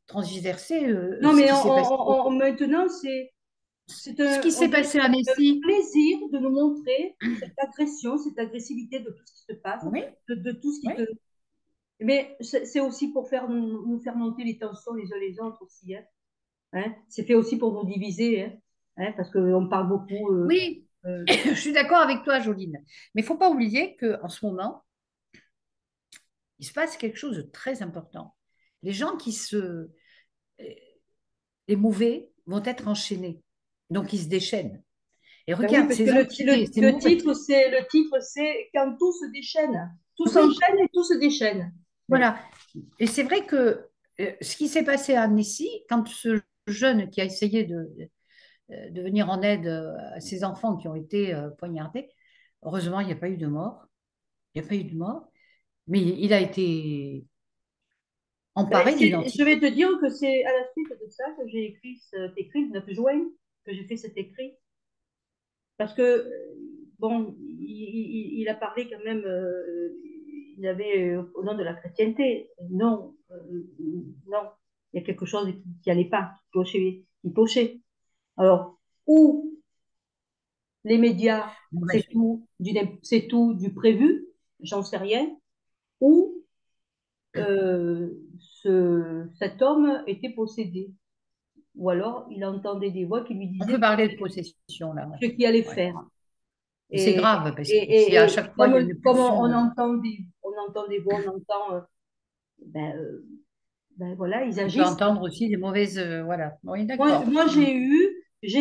transgiverser Non, ce mais qui s'est passé. maintenant, Ce qui on s'est dirait que passé à c'est un Messi. plaisir de nous montrer cette agression, cette agressivité de tout ce qui se passe, Oui, de tout ce qui oui. te. Mais c'est aussi pour nous faire monter les tensions les uns les autres aussi. Hein. Hein. C'est fait aussi pour nous diviser, hein. Hein, parce qu'on parle beaucoup. Oui, Euh, je suis d'accord avec toi, Joline. Mais il ne faut pas oublier qu'en ce moment, il se passe quelque chose de très important. Les gens les mauvais vont être enchaînés. Donc, ils se déchaînent. Et ben oui, regarde, parce que ces entités, ces mauvais. le titre, c'est quand tout se déchaîne. Tout Oui, s'enchaîne et tout se déchaîne. Mais, voilà. Et c'est vrai que ce qui s'est passé à Annecy, quand ce jeune qui a essayé de venir en aide à ces enfants qui ont été poignardés, heureusement, il n'y a pas eu de mort. Il n'y a pas eu de mort. Mais il a été emparé de je vais l'identité. te dire que c'est à la suite de ça que j'ai écrit cet écrit le 9 juin, que j'ai fait cet écrit. Parce que, bon, il a parlé quand même, il avait au nom de la chrétienté. Non, non, il y a quelque chose qui n'allait pas, qui clochait. Alors, ou les médias, Bon, ben, c'est tout du prévu, j'en sais rien, ou euh, cet homme était possédé. Ou alors, il entendait des voix qui lui On peut disaient parler de possession là, ouais. ce qu'il allait Ouais. faire. Et c'est Et, grave parce que si à chaque fois il y a une comme pulsion, on entend des voix, on entend, ben, ben voilà, ils on peut agissent. entendre aussi des mauvaises. Voilà. Oui, Moi, d'accord. moi j'ai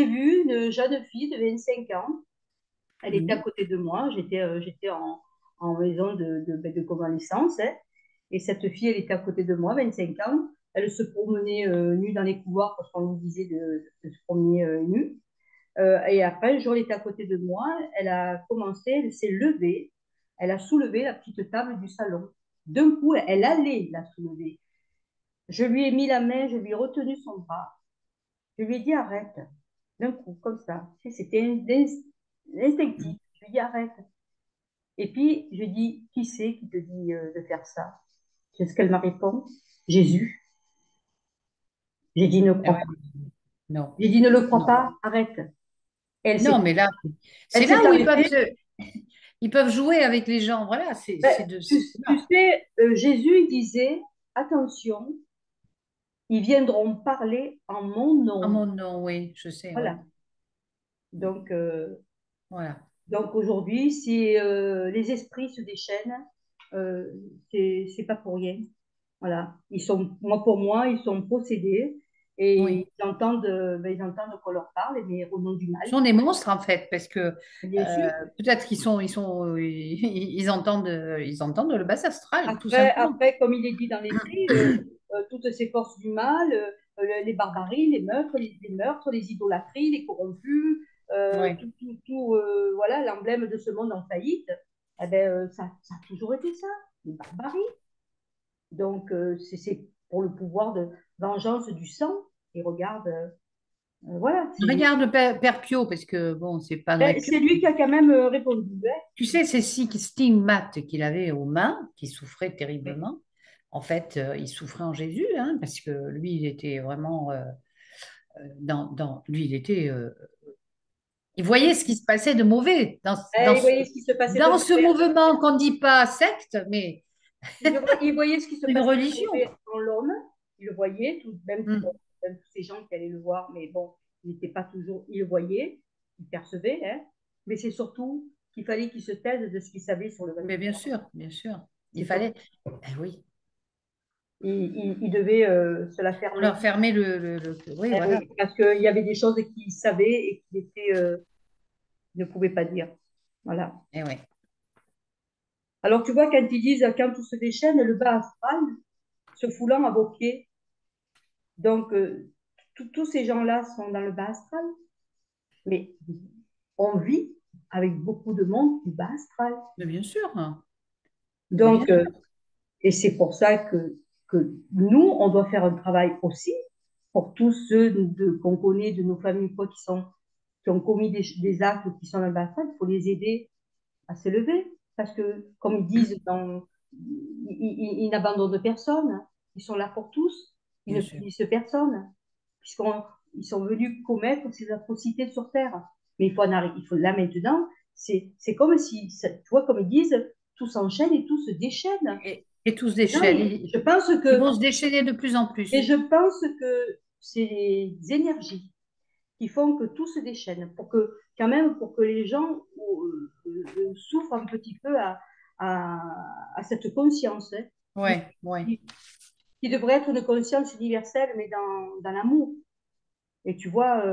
vu une jeune fille de 25 ans. Elle était à Mhm. côté de moi. J'étais en maison de convalescence, hein. Et cette fille, elle était à côté de moi, 25 ans. Elle se promenait nue dans les couloirs parce qu'on lui disait de se promener nue. Et après, un jour, elle était à côté de moi. Elle a commencé, elle s'est levée. Elle a soulevé la petite table du salon. D'un coup, elle allait la soulever. Je lui ai mis la main, je lui ai retenu son bras. Je lui ai dit arrête. D'un coup, comme ça. C'était instinctif. Je lui ai dit arrête. Et puis, je lui ai dit qui c'est qui te dit de faire ça? C'est ce qu'elle m'a répondu. Jésus. J'ai dit ne Ah crois ouais, pas. non, J'ai dit ne le crois non. pas, arrête. Elle Non, s'est mais là, c'est elle là s'est où arrêtée. ils peuvent jouer avec les gens. Voilà, Ben, c'est tu là. sais, Jésus il disait attention, ils viendront parler en mon Ah nom. mon nom, oui, je sais, oui. Voilà. Donc, euh, Voilà. donc aujourd'hui, si les esprits se déchaînent, euh, c'est pas pour rien. Voilà. Moi pour moi, ils sont possédés et Oui. ils entendent qu'on leur parle, mais au nom du Ce mal, sont des monstres en fait, parce que bien sûr. peut-être ils entendent le bas astral, tout simplement. Après, comme il est dit dans l'écrit, toutes ces forces du mal, les barbaries, les meurtres, les idolâtries, les corrompus, Oui, voilà, l'emblème de ce monde en faillite, eh ben, ça a toujours été ça, les barbaries. Donc, c'est pour le pouvoir de vengeance du sang. Et regarde, voilà, regarde Père Pio, parce que bon, c'est pas ben, Noël Pio. c'est lui qui a quand même répondu, hein. Tu sais, ces stigmates qu'il avait aux mains, qui souffraient Oui. terriblement, en fait, il souffrait en Jésus, hein, parce que lui, il était vraiment lui, il voyait ce qui se passait de mauvais Il voyait ce qui se passait de dans ce mauvais. mouvement qu'on ne dit pas secte, mais Il voyait ce qui se une passait de religion. mauvais en l'homme. Il le voyait, Hmm. même tous ces gens qui allaient le voir, mais bon, il n'était pas toujours. Il le voyait, il percevait, hein. Mais c'est surtout qu'il fallait qu'il se taise de ce qu'il savait sur le Mais bien Vatican. sûr, bien sûr. Il C'est surtout, fallait, eh oui, il devait se la on fermer. leur fermait oui, voilà. Oui, parce qu'il y avait des choses qu'il savait et ne pouvait pas dire. Voilà. Eh oui, Alors, tu vois, quand ils disent quand tout se déchaîne, le bas astral se foulant à vos pieds. Donc, tous ces gens-là sont dans le bas astral, mais on vit avec beaucoup de monde du bas astral. mais bien sûr, hein. Mais bien Donc, sûr, et c'est pour ça que nous, on doit faire un travail aussi pour tous ceux qu'on connaît de nos familles quoi, qui ont commis des actes ou qui sont dans le bas astral. Il faut les aider à s'élever. Parce que, comme ils disent, ils n'abandonnent personne. Ils sont là pour tous. Ils bien ne sûr. punissent personne. Puisqu'ils sont venus commettre ces atrocités sur Terre. Mais il faut en arriver. Il faut là maintenant. C'est comme si, tu vois, comme ils disent, tout s'enchaîne et tout se déchaîne. Et tous se Non, déchaînent. je pense Ils que, vont se déchaîner de plus en et plus. je pense que c'est les énergies qui font que tout se déchaîne, pour que, quand même, pour que les gens souffrent un petit peu à, à cette conscience, hein, qui, Ouais, ouais. qui, qui devrait être une conscience universelle, mais dans l'amour. Et tu vois,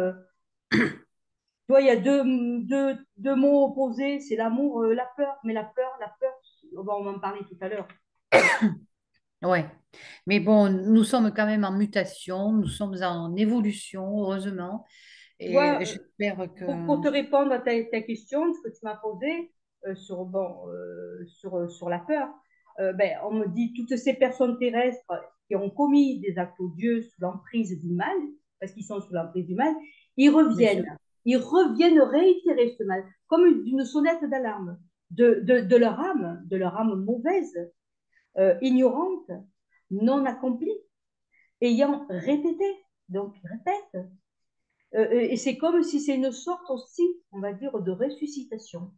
il y a deux mots opposés, c'est l'amour, la peur. Mais la peur, on va en parler tout à l'heure. Ouais. Mais bon, nous sommes quand même en mutation, nous sommes en évolution, heureusement. Tu Et vois, j'espère que. pour te répondre à ta question, ce que tu m'as posé sur la peur, ben, on me dit toutes ces personnes terrestres qui ont commis des actes odieux sous l'emprise du mal, parce qu'ils sont sous l'emprise du mal, ils Bien sûr, reviennent. Ils reviennent réitérer ce mal, comme d'une sonnette d'alarme de leur âme mauvaise, ignorante, non accomplie, ayant répété. Donc, ils répètent. Et c'est comme si c'est une sorte aussi, on va dire, de ressuscitation.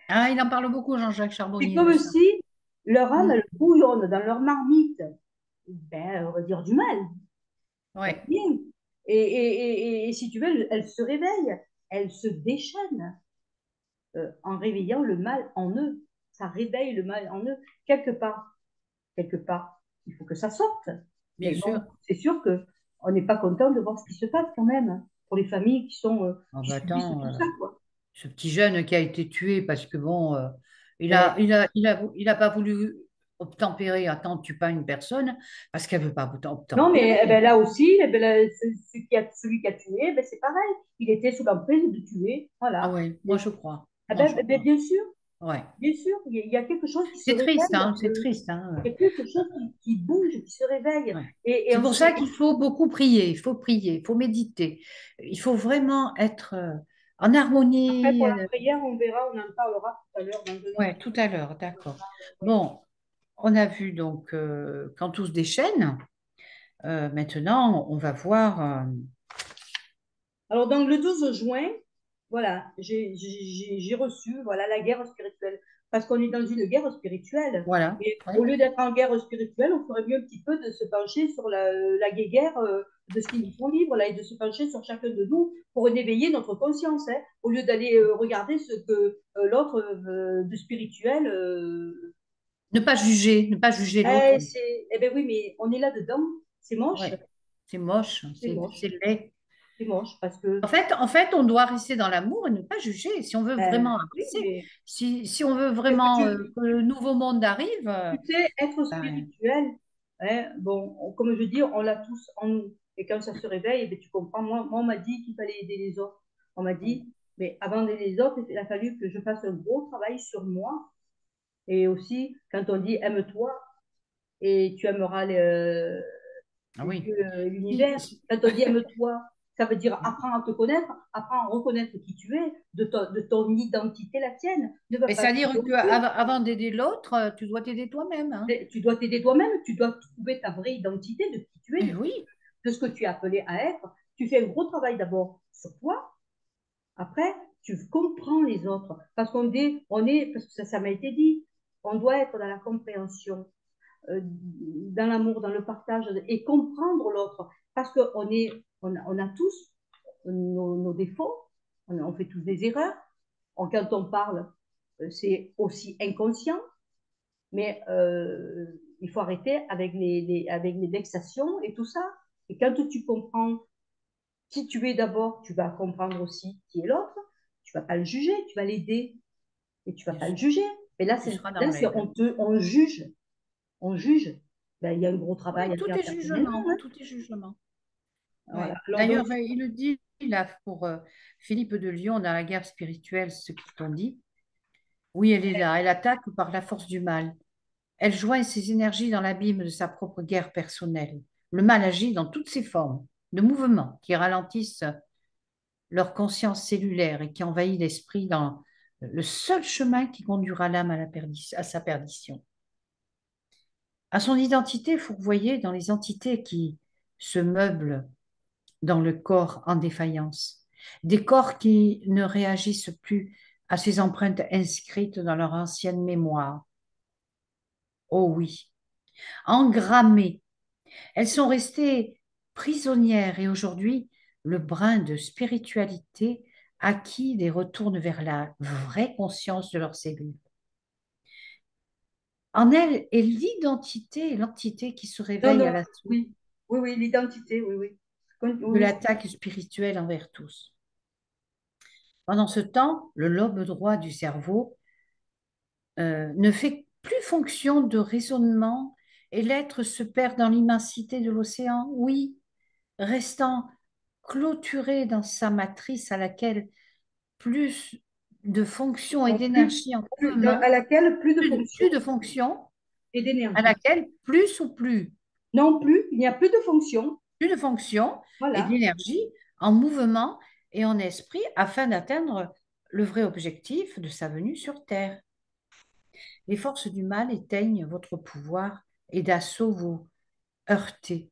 ah, il en parle beaucoup, Jean-Jacques C'est Charbonnier, de comme ça. si leur âme, Mm. elle bouillonne dans leur marmite. ben, on va dire du mal, pas du Ouais, bien. Et si tu veux, elle se réveille, elle se déchaîne en réveillant le mal en eux. Ça réveille le mal en eux. Quelque part, quelque part, il faut que ça sorte. bien Mais sûr. bon, c'est sûr que on n'est pas content de voir ce qui se passe quand même hein, pour les familles Ah qui bah subissent attends, tout ça, quoi. ce petit jeune qui a été tué parce que bon, Et il a pas voulu obtempérer. Attends, tue pas une personne parce qu'elle veut pas non, mais eh obtempérer. ben, là aussi, eh ben, celui qui a tué, eh ben, c'est pareil. Il était sous l'emprise de tuer. Ah Voilà. ouais, moi Et- je crois. ah Moi ben, je eh ben, crois. Ouais. bien sûr, il y a quelque chose qui se C'est triste, réveille hein, en c'est eux. triste, hein. Il y a quelque chose qui bouge, qui se réveille. Ouais. Et C'est on pour se... ça qu'il faut beaucoup prier, il faut prier, il faut méditer. Il faut vraiment être en Après, harmonie. pour la prière, on verra, on en parlera tout à l'heure dans un autre. Ouais, tout à l'heure, d'accord. Bon, on a vu donc quand tout se déchaîne. Maintenant, on va voir. Alors, donc, le 12 juin, voilà, j'ai reçu voilà, la guerre spirituelle. Parce qu'on est dans une guerre spirituelle. Voilà. Et Ouais. au lieu d'être en guerre spirituelle, on ferait mieux un petit peu de se pencher sur la guerre de ce qu'ils nous font vivre, là, et de se pencher sur chacun de nous pour éveiller notre conscience, hein, au lieu d'aller regarder ce que l'autre de spirituel. Ne pas juger l'autre. Eh ben oui, mais on est là-dedans. C'est moche. Ouais. C'est moche, C'est c'est moche. laid. C'est moche parce que, En fait, on doit rester dans l'amour et ne pas juger. Si on veut vraiment oui, avancer, mais si on veut est-ce que vraiment tu, que le nouveau monde arrive, tu sais, être ben, spirituel, hein, bon, comme je dis, on l'a tous en nous. Et quand ça se réveille, eh ben, tu comprends. Moi, on m'a dit qu'il fallait aider les autres. On m'a dit, mais avant d'aider les autres, il a fallu que je fasse un gros travail sur moi. Et aussi, quand on dit aime-toi et tu aimeras ah oui. l'univers, quand on dit aime-toi, ça veut dire apprends à te connaître, apprends à reconnaître qui tu es, de ton identité, la tienne. Ne va Mais pas c'est-à-dire chercher autour. qu'avant d'aider l'autre, tu dois t'aider toi-même, hein. Tu dois t'aider toi-même, tu dois trouver ta vraie identité de qui tu es, Mais oui, de ce que tu es appelé à être. Tu fais un gros travail d'abord sur toi, après, tu comprends les autres. Parce parce que ça m'a été dit, on doit être dans la compréhension, dans l'amour, dans le partage et comprendre l'autre. Parce qu'on a tous nos défauts, on fait tous des erreurs. Quand on parle, c'est aussi inconscient. Mais il faut arrêter avec les vexations et tout ça. Et quand tu comprends qui tu es d'abord, tu vas comprendre aussi qui est l'autre. Tu vas pas le juger, tu vas l'aider et tu vas bien pas le sûr. juger. Mais là, Tu seras dans là c'est l'aide. on juge, on juge. Ben, il y a un gros travail Oui, à tout faire est personnellement. jugement, Hein. tout est jugement. Voilà. Ouais. Alors donc, D'ailleurs, il le dit là pour Philippe de Lyon dans la guerre spirituelle, ce qu'ils t'ont dit. Oui, elle est là. Elle attaque par la force du mal. Elle joint ses énergies dans l'abîme de sa propre guerre personnelle. Le mal agit dans toutes ses formes de mouvements qui ralentissent leur conscience cellulaire et qui envahit l'esprit dans le seul chemin qui conduira l'âme à sa perdition. À son identité fourvoyée dans les entités qui se meublent dans le corps en défaillance, des corps qui ne réagissent plus à ces empreintes inscrites dans leur ancienne mémoire. Oh oui, engrammées. Elles sont restées prisonnières et aujourd'hui, le brin de spiritualité acquis les retourne vers la vraie conscience de leurs cellules. En elles est l'identité, l'entité qui se non, réveille à non, l'assaut oui, oui, oui, l'identité, oui, oui. Oui, de oui, l'attaque spirituelle envers tous. Pendant ce temps, le lobe droit du cerveau ne fait plus fonction de raisonnement et l'être se perd dans l'immensité de l'océan, oui, restant clôturé dans sa matrice à laquelle plus de fonctions et donc d'énergie en à mouvement, laquelle plus de plus fonction de fonctions, et à d'énergie. laquelle plus ou Non plus, il n'y a plus de fonction. plus de fonctions et Voilà. d'énergie en mouvement et en esprit afin d'atteindre le vrai objectif de sa venue sur Terre. Les forces du mal éteignent votre pouvoir et d'assaut vous heurtez,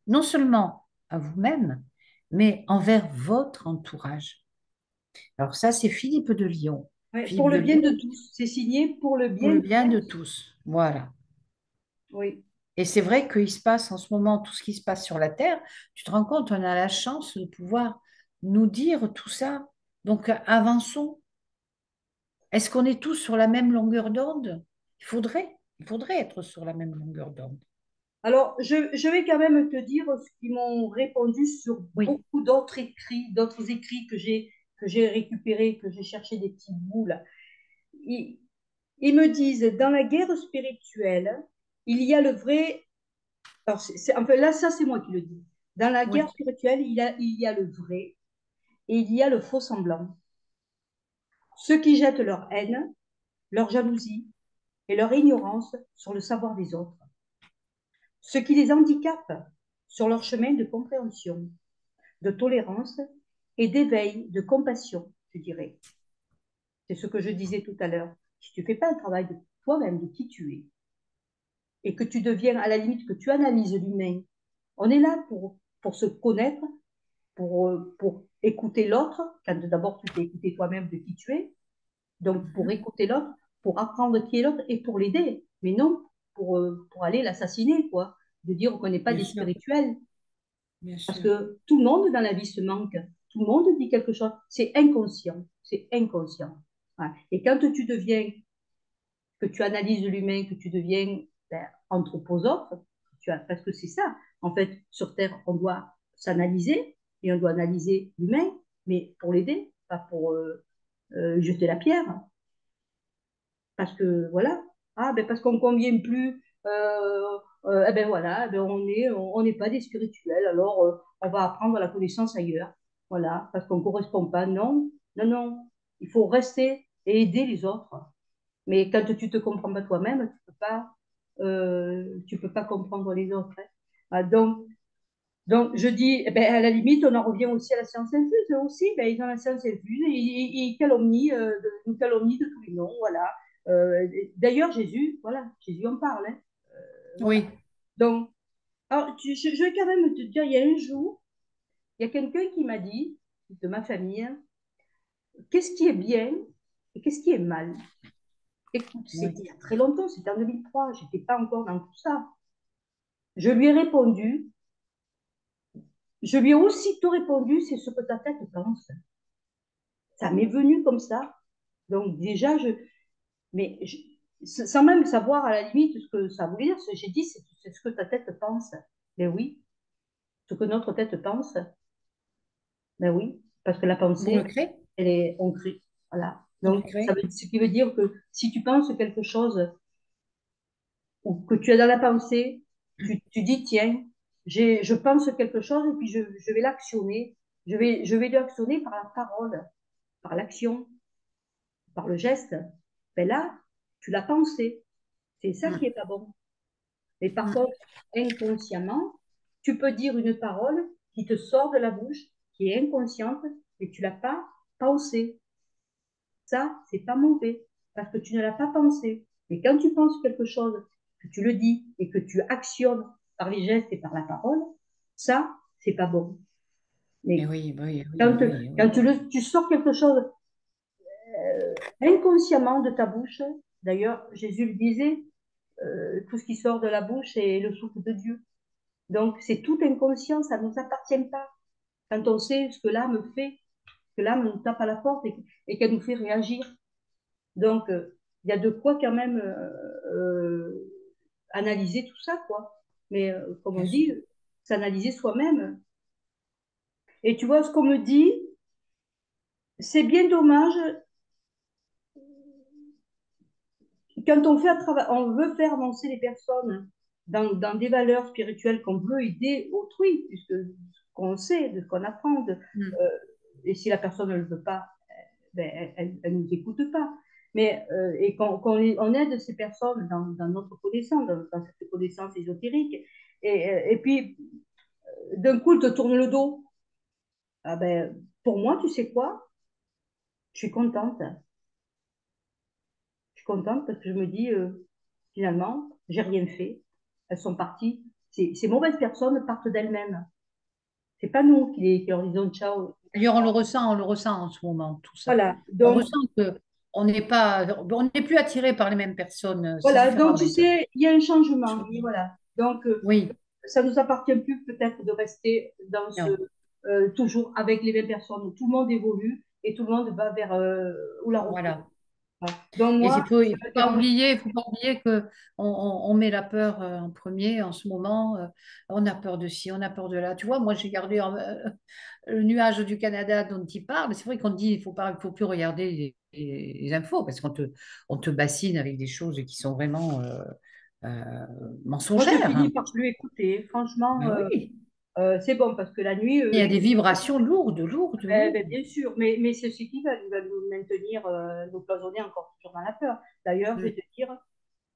non seulement à vous-même, mais envers votre entourage. Alors ça, c'est Philippe de Lyon. Ouais, pour Philippe le de bien Lyon, de tous. C'est signé pour le pour bien le de bien de tous. tous. Voilà. Oui. Et c'est vrai qu'il se passe en ce moment tout ce qui se passe sur la Terre. Tu te rends compte, on a la chance de pouvoir nous dire tout ça. Donc, avançons. Est-ce qu'on est tous sur la même longueur d'onde? Il faudrait être sur la même longueur d'onde. Alors, je vais quand même te dire ce qu'ils m'ont répondu sur Oui, beaucoup d'autres écrits que j'ai récupérés, que j'ai cherché des petits bouts là. Ils, ils me disent, dans la guerre spirituelle, il y a le vrai. Alors, enfin, là, ça, c'est moi qui le dis. Dans la guerre oui. spirituelle, il y a le vrai et il y a le faux semblant. Ceux qui jettent leur haine, leur jalousie et leur ignorance sur le savoir des autres. Ce qui les handicape sur leur chemin de compréhension, de tolérance et d'éveil, de compassion, je dirais. C'est ce que je disais tout à l'heure. Si tu ne fais pas un travail de toi-même, de qui tu es, et que tu deviens, à la limite, que tu analyses l'humain, on est là pour se connaître, pour écouter l'autre, quand d'abord tu t'es écouté toi-même de qui tu es, donc pour Mhm. écouter l'autre, pour apprendre qui est l'autre et pour l'aider, mais non pour aller l'assassiner, quoi, de dire qu'on n'est pas Bien des sûr, spirituels. bien Parce sûr. que tout le monde dans la vie se manque. Tout le monde dit quelque chose. C'est inconscient. C'est inconscient. Voilà. Et quand tu deviens, que tu analyses l'humain, que tu deviens anthroposophe, parce que c'est ça. En fait, sur Terre, on doit s'analyser et on doit analyser l'humain, mais pour l'aider, pas pour jeter la pierre. Parce que voilà, ah ben parce qu'on ne convient plus, eh ben voilà, eh ben on n'est pas des spirituels, alors on va apprendre la connaissance ailleurs, voilà, parce qu'on ne correspond pas. Non, non, non, il faut rester et aider les autres. Mais quand tu te comprends pas toi-même, tu peux pas comprendre les autres. Hein. Ah, donc, je dis, eh ben, à la limite, on en revient aussi à la science infuse. Aussi, ben, ils ont la science infuse et ils calomnient, nous calomnient de tous les noms. Voilà. D'ailleurs, Jésus, voilà, Jésus en parle. Hein. Voilà. Oui, Donc, alors, je vais quand même te dire, il y a un jour, il y a quelqu'un qui m'a dit, de ma famille, hein, qu'est-ce qui est bien et qu'est-ce qui est mal. Écoute, oui. c'était il y a très longtemps, c'était en 2003, je n'étais pas encore dans tout ça. Je lui ai répondu, je lui ai aussitôt répondu, c'est ce que ta tête pense. Ça m'est venu comme ça. Donc déjà, mais je, sans même savoir à la limite ce que ça voulait dire, ce que j'ai dit, c'est ce que ta tête pense. Mais oui, ce que notre tête pense, mais oui, parce que la Vous le pensée, créez? elle est ancrée. Voilà. Vous le Donc, créez? ce qui veut dire que si tu penses quelque chose ou que tu es dans la pensée, tu dis, tiens, je pense quelque chose et puis je vais l'actionner. Je vais l'actionner par la parole, par l'action, par le geste. Ben là, tu l'as pensé. C'est ça qui est Mm, pas bon. Mais par mm. contre, inconsciemment, tu peux dire une parole qui te sort de la bouche, qui est inconsciente, et tu l'as pas pensée. Ça, c'est pas mauvais, parce que tu ne l'as pas pensé. Mais quand tu penses quelque chose, que tu le dis et que tu actionnes par les gestes et par la parole, ça, c'est pas bon. Eh Mais oui, oui, oui, quand, oui, quand oui. tu sors quelque chose inconsciemment de ta bouche, d'ailleurs, Jésus le disait, tout ce qui sort de la bouche est le souffle de Dieu. Donc, c'est tout inconscient, ça ne nous appartient pas. Quand on sait ce que l'âme fait, que l'âme nous tape à la porte et qu'elle nous fait réagir. Donc, il y a de quoi quand même analyser tout ça, quoi. Mais comme on Bien dit, sûr. s'analyser soi-même. Et tu vois, ce qu'on me dit, c'est bien dommage quand on veut faire avancer les personnes dans des valeurs spirituelles, qu'on veut aider autrui, puisque qu'on sait, de ce qu'on apprend, Mm. et si la personne ne le veut pas, ben, elle ne nous écoute pas. Mais, et on aide ces personnes dans notre connaissance, dans cette connaissance ésotérique, et puis d'un coup, elle te tourne le dos. Ah ben, pour moi, tu sais quoi? Je suis contente. Je suis contente parce que je me dis, finalement, j'ai rien fait. Elles sont parties. Ces mauvaises personnes partent d'elles-mêmes. C'est pas nous qui leur disons ciao. D'ailleurs, on le ressent en ce moment, tout ça. Voilà. On Donc, ressent que on n'est plus attiré par les mêmes personnes. C'est voilà. différent Donc, tu maintenant. sais, il y a un changement. Et voilà. Donc, Oui, ça ne nous appartient plus peut-être de rester dans non. toujours avec les mêmes personnes. Tout le monde évolue et tout le monde va vers où la route mène. Voilà. Voilà. Donc Et moi, il ça faut me pas dérange. oublier, il faut pas oublier que on met la peur en premier en ce moment. On a peur de ci, on a peur de là. Tu vois, moi j'ai gardé le nuage du Canada dont il parle. C'est vrai qu'on dit il faut plus regarder les infos parce on te bassine avec des choses qui sont vraiment euh, Moi, je mensongères, finis hein. par plus écouter. Franchement, Ben oui, c'est bon parce que la nuit, il y a des vibrations lourdes, lourdes, lourdes. bien sûr, mais c'est ce qui va, nous maintenir, nous cloisonner encore toujours dans la peur. D'ailleurs, je vais Mm. te dire,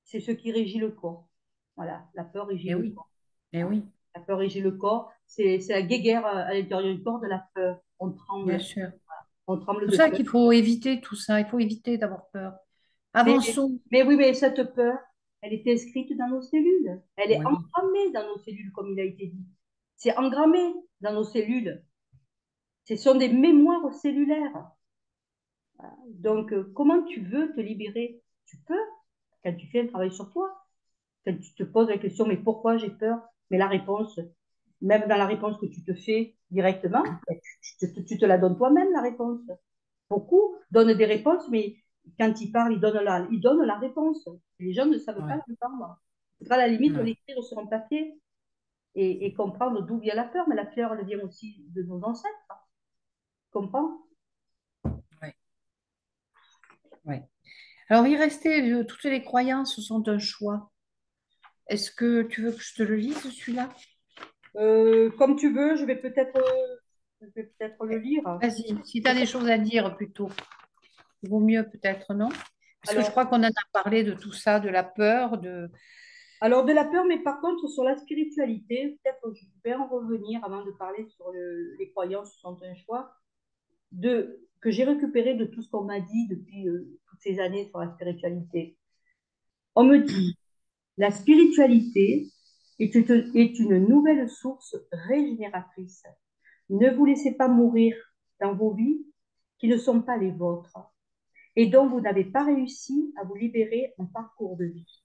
c'est ce qui régit le corps. Voilà, la peur régit Eh le oui, corps. eh Voilà. oui, La peur régit le corps. C'est la guéguerre à l'intérieur du corps de la peur. bien sûr. On tremble C'est pour de ça peur. qu'il faut éviter tout ça. Il faut éviter d'avoir peur. Mais, Avançons. mais oui, mais cette peur, elle est inscrite dans nos cellules. Elle est Oui. engrammée dans nos cellules, comme il a été dit. C'est engrammé dans nos cellules. Ce sont des mémoires cellulaires. Donc, comment tu veux te libérer? Tu peux, quand tu fais un travail sur toi, quand tu te poses la question, mais pourquoi j'ai peur? Mais la réponse, même dans la réponse que tu te fais directement, ben, tu te la donnes toi-même, la réponse. Beaucoup donnent des réponses, mais quand ils parlent, ils donnent la réponse. Les gens ne savent pas Ouais. l'entendre. Il faudra à la limite Ouais. l'écrire sur un papier et comprendre d'où vient la peur, mais la peur, elle vient aussi de nos ancêtres. Comprends? Ouais. Ouais. Alors, il restait, toutes les croyances sont un choix. Est-ce que tu veux que je te le lise, celui-là? Comme tu veux, je vais peut-être le lire. Vas-y, si tu as des choses à dire plutôt, il vaut mieux peut-être, non? Parce que je Alors, crois qu'on en a parlé de tout ça, de la peur, de... alors de la peur, mais par contre, sur la spiritualité, peut-être je vais en revenir avant de parler sur les croyances sont un choix, que j'ai récupéré de tout ce qu'on m'a dit depuis toutes ces années sur la spiritualité. On me dit, la spiritualité est une nouvelle source régénératrice. Ne vous laissez pas mourir dans vos vies qui ne sont pas les vôtres et dont vous n'avez pas réussi à vous libérer en parcours de vie.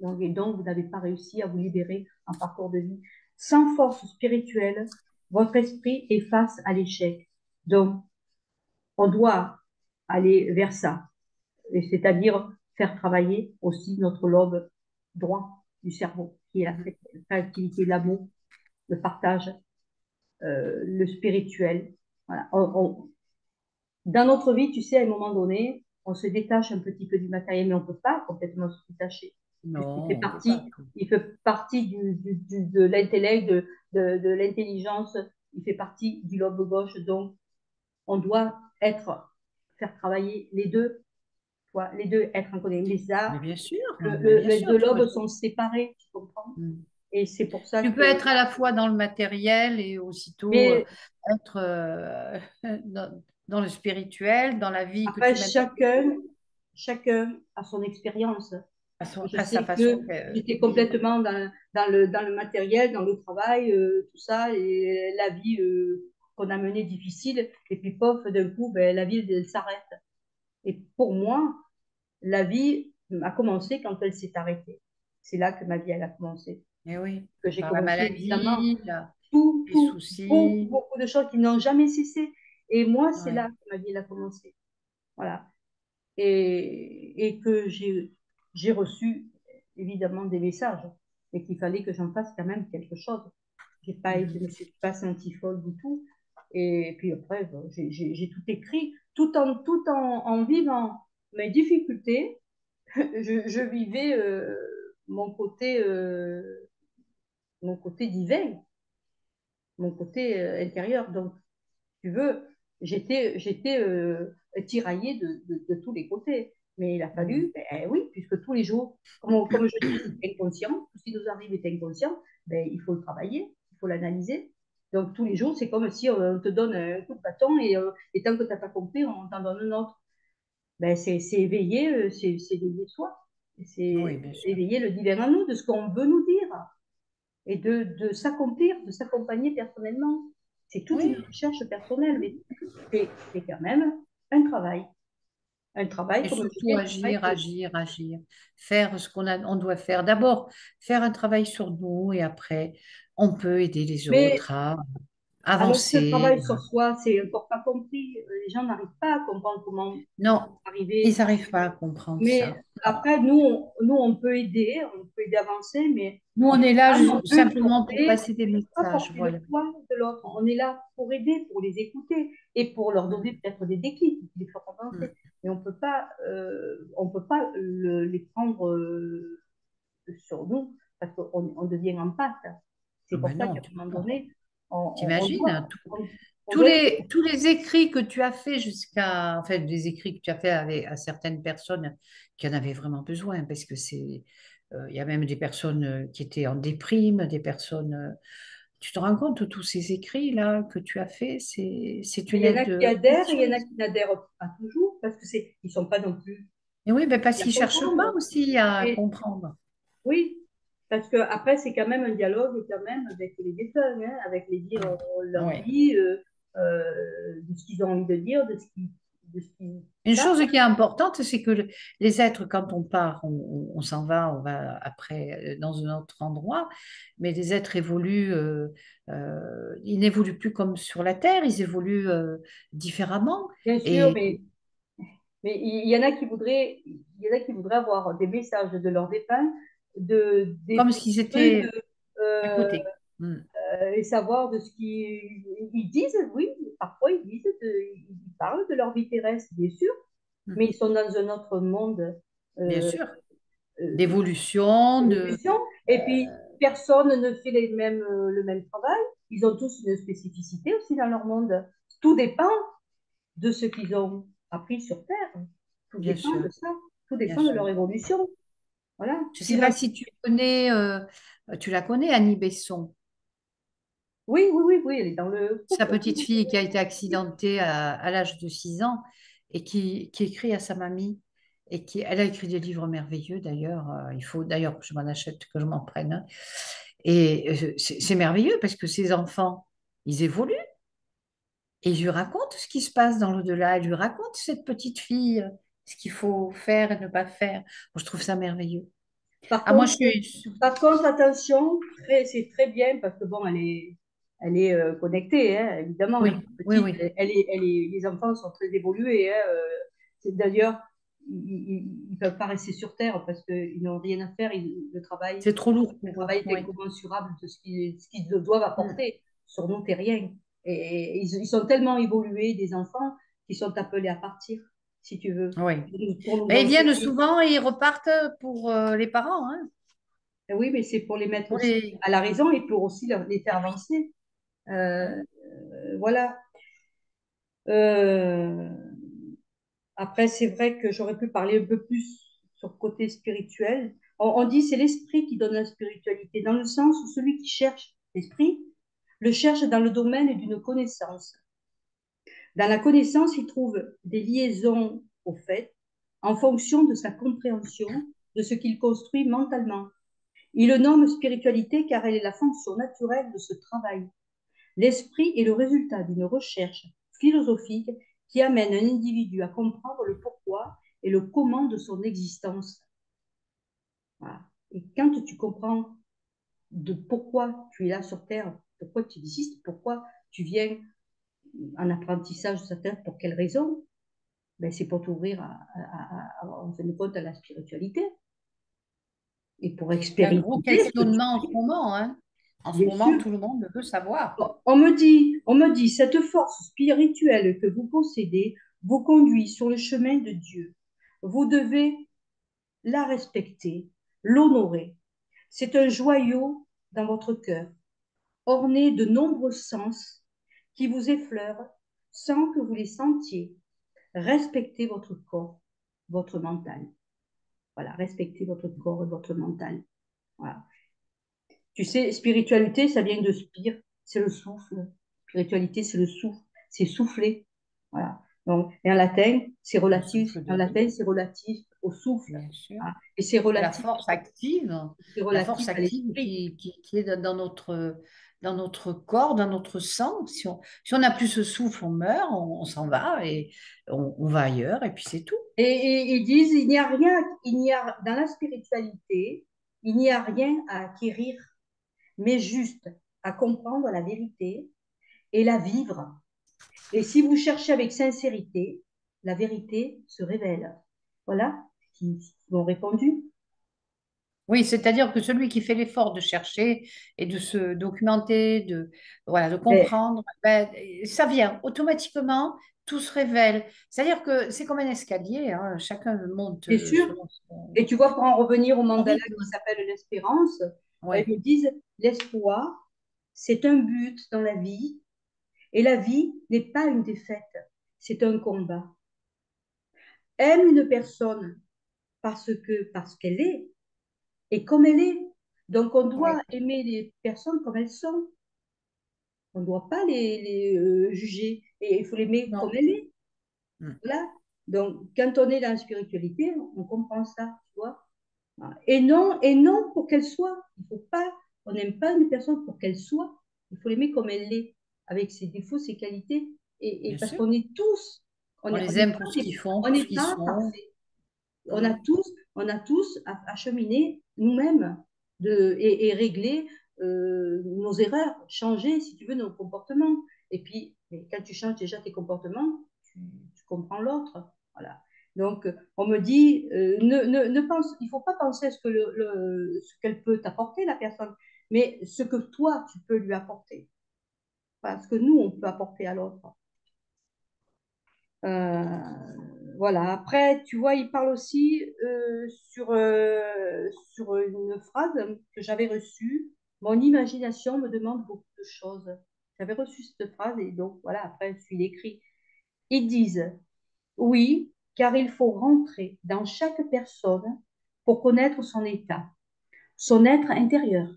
Donc, et donc, vous n'avez pas réussi à vous libérer en parcours de vie. Sans force spirituelle, votre esprit est face à l'échec. Donc, on doit aller vers ça, c'est-à-dire faire travailler aussi notre lobe droit du cerveau, qui est la Mhm. créativité, l'amour, le partage, le spirituel. Voilà. Dans notre vie, tu sais, à un moment donné, on se détache un petit peu du matériel, mais on ne peut pas complètement se détacher, puisqu'il fait Non, on peut pas partie, tout. il fait partie de l'intellect, de l'intelligence, il fait partie du lobe gauche, donc on doit faire travailler les deux, toi, les deux, être en connexion. Mais ça, Mais bien les sûr, deux tu lobes peux. sont séparés, tu comprends? Mm. Et c'est pour ça Tu que... peux être à la fois dans le matériel et aussitôt Mais être dans le spirituel, dans la vie que après, tu mènes tous les jours, chacun a son expérience. Je à sa sais façon. que j'étais complètement dans le matériel, dans le travail, tout ça, et la vie qu'on a menée difficile. Et puis, pof, d'un coup, ben, la vie, elle s'arrête. Et pour moi, la vie a commencé quand elle s'est arrêtée. C'est là que ma vie, elle a commencé. Et oui, Que j'ai par la commencé, évidemment, maladie, les beaucoup, soucis. beaucoup de choses qui n'ont jamais cessé. Et moi, c'est là Ouais. que ma vie, elle a commencé. Voilà. Et que j'ai reçu évidemment des messages et qu'il fallait que j'en fasse quand même quelque chose. Je Mhm. me suis pas sentie folle du tout. Et puis après, bon, j'ai tout écrit, tout en vivant mes difficultés. Je vivais mon côté, mon côté divin, mon côté intérieur. Donc, tu veux, j'étais tiraillée de tous les côtés. Mais il a Mhm. fallu, ben oui, puisque tous les jours, comme je dis, c'est inconscient, tout ce qui nous arrive est inconscient, ben, il faut le travailler, il faut l'analyser. Donc tous les jours, c'est comme si on te donne un coup de bâton et tant que tu n'as pas compris, on t'en donne un autre. Ben, c'est éveiller, c'est éveiller soi. Oui, C'est bien sûr. éveiller le divin en nous, de ce qu'on veut nous dire et de s'accomplir, de s'accompagner personnellement. C'est toute une Oui, recherche personnelle, mais c'est quand même un travail. Un travail, Et comme je surtout dis, un travail agir, agir, agir. Faire ce on doit faire. D'abord, faire un travail sur nous et après, on peut aider les mais autres à alors, ce avancer. travail sur soi, c'est encore pas compris. Les gens n'arrivent pas à comprendre comment Non, ils arriver. n'arrivent pas à comprendre Mais ça. après, nous, on peut aider à avancer, mais Nous, on on ne est peut là pas non plus simplement pour porter, passer des pas messages. porter le Voilà. poids de l'autre. On est là pour aider, pour les écouter et pour leur donner Mm, peut-être des déclics, les faire avancer. mm. Mais on peut pas les prendre sur nous parce qu'on devient en pâte. C'est Ah pour ben ça non, qu'à un moment donné, on t'imagines, hein, doit, on doit être. tous les écrits que tu as fait jusqu'à, enfin, des écrits que tu as fait à certaines personnes qui en avaient vraiment besoin, parce que il y a même des personnes qui étaient en déprime, des personnes, tu te rends compte, tous ces écrits-là que tu as fait, c'est Mais une il y en a aide qui adhèrent et il y en a précieuse. qui n'adhèrent pas toujours parce que ils sont pas non plus Et oui, ben parce à qu'ils cherchent pas comprendre. aussi à Et comprendre. oui, parce que après c'est quand même un dialogue quand même avec les défunts, hein, avec les dire Ah leur ouais. vie, de ce qu'ils ont envie de dire, de ce qu'ils Une savent. chose qui est importante, c'est que les êtres, quand on part, on s'en va, on va après dans un autre endroit, mais les êtres évoluent, ils n'évoluent plus comme sur la Terre, ils évoluent différemment. Bien sûr, Et mais il y en a qui voudraient, il y en a qui voudraient avoir des messages de leurs défunts, des comme petits s'ils trucs, étaient à côté. Mm, et savoir de ce qu'ils ils disent, oui, parfois ils parlent de leur vie terrestre, bien sûr, mais mhm. ils sont dans un autre monde Bien euh, sûr, euh, d'évolution, d'évolution, et puis personne ne fait le même travail, ils ont tous une spécificité aussi dans leur monde. Tout dépend de ce qu'ils ont appris sur Terre, tout bien dépend sûr, de ça, tout bien dépend de sûr. leur évolution. Voilà. Je ne sais S'ils pas ont... si tu connais, tu la connais, Annie Besson. Oui, oui, oui, oui, elle est dans le Sa groupe. petite fille qui a été accidentée à l'âge de 6 ans et qui écrit à sa mamie. Elle a écrit des livres merveilleux d'ailleurs. Il faut d'ailleurs que je m'en achète, que je m'en prenne un. Et c'est merveilleux parce que ces enfants, ils évoluent et ils lui racontent ce qui se passe dans l'au-delà. Ils lui racontent cette petite fille, ce qu'il faut faire et ne pas faire. Moi, je trouve ça merveilleux. Par Ah, moi, je contre, suis. attention, c'est très bien parce que bon, elle est connectée, hein, évidemment. Oui, Elle est oui, petite, oui. les enfants sont très évolués. Hein, d'ailleurs, ils peuvent pas rester sur Terre parce qu'ils n'ont rien à faire. C'est trop lourd Le pour eux. travail est Oui. incommensurable de ce qu'ils doivent Mm. apporter sur nos terriens. Et ils sont tellement évolués, des enfants, qui sont appelés à partir, si tu veux, Oui. pour nous Mais ils viennent enseigner. souvent et ils repartent pour les parents, hein. Oui, mais c'est pour les mettre Pour aussi les... à la raison et pour aussi les faire Eh oui. avancer. Mm. Voilà. Euh, Après, c'est vrai que j'aurais pu parler un peu plus sur le côté spirituel. On dit c'est l'esprit qui donne la spiritualité, dans le sens où celui qui cherche l'esprit le cherche dans le domaine d'une connaissance. Dans la connaissance, il trouve des liaisons au fait en fonction de sa compréhension de ce qu'il construit mentalement. Il le nomme spiritualité car elle est la fonction naturelle de ce travail. L'esprit est le résultat d'une recherche philosophique qui amène un individu à comprendre le pourquoi et le comment de son existence. Voilà. Et quand tu comprends de pourquoi tu es là sur Terre, pourquoi tu existes, pourquoi tu viens en apprentissage sur Terre, pour quelle raison, ben, c'est pour t'ouvrir en fin de compte à la spiritualité et pour C'est un gros expérimenter ce que tu questionnement en ce moment, hein. En ce bien moment, sûr. tout le monde veut savoir. On me dit, cette force spirituelle que vous possédez vous conduit sur le chemin de Dieu. Vous devez la respecter, l'honorer. C'est un joyau dans votre cœur, orné de nombreux sens qui vous effleurent sans que vous les sentiez. Respectez votre corps, votre mental. Voilà, respectez votre corps et votre mental. Voilà. Tu sais, spiritualité, ça vient de spire, c'est le souffle. Spiritualité, c'est le souffle, c'est souffler. Voilà. Donc, et en latin, c'est Le relatif. souffle de En vie, latin, c'est relatif au souffle. bien sûr. Voilà. Et C'est c'est la force relatif active à qui, l'esprit. qui est dans notre dans notre corps, dans notre sang. Si on n'a plus ce souffle, on meurt, on s'en va et on va ailleurs et puis c'est tout. Et ils disent, il n'y a rien, dans la spiritualité, il n'y a rien à acquérir, mais juste à comprendre la vérité et la vivre. Et si vous cherchez avec sincérité, la vérité se révèle. Voilà ce qu'ils m'ont répondu. Oui, c'est-à-dire que celui qui fait l'effort de chercher et de se documenter, voilà, de Mais, comprendre, ben, ça vient automatiquement, tout se révèle. C'est-à-dire que c'est comme un escalier, hein, chacun monte bien sûr. selon son, Et tu vois, pour en revenir au son mandala qui rythme. s'appelle l'espérance, ils Ouais, me disent, l'espoir, c'est un but dans la vie, et la vie n'est pas une défaite, c'est un combat. Aime une personne parce qu'elle est, et comme elle est. Donc, on doit ouais, aimer les personnes comme elles sont. On ne doit pas les juger. Et il faut l'aimer comme non. elle est. Mm. Voilà. Donc, quand on est dans la spiritualité, on comprend ça, tu vois. Et non pour qu'elle soit. Il faut pas, on n'aime pas une personne pour qu'elle soit. Il faut l'aimer comme elle est, avec ses défauts, ses qualités. Et Bien parce sûr. qu'on est tous, On on les n'est aime pas, pour ce qu'ils font, on pour ce n'est qu'ils pas sont. parfait. Mm. On a tous à cheminer nous-mêmes et régler nos erreurs, changer, si tu veux, nos comportements. Et puis, quand tu changes déjà tes comportements, tu comprends l'autre. Voilà. Donc, on me dit, ne pense, il ne faut pas penser à ce qu'elle peut t'apporter, la personne, mais ce que toi, tu peux lui apporter. Parce que nous, on peut apporter à l'autre. Euh, voilà. Après, tu vois, il parle aussi sur une phrase que j'avais reçue. Mon imagination me demande beaucoup de choses. J'avais reçu cette phrase et donc voilà, après, je suis écrit. Ils disent, oui, car il faut rentrer dans chaque personne pour connaître son état, son être intérieur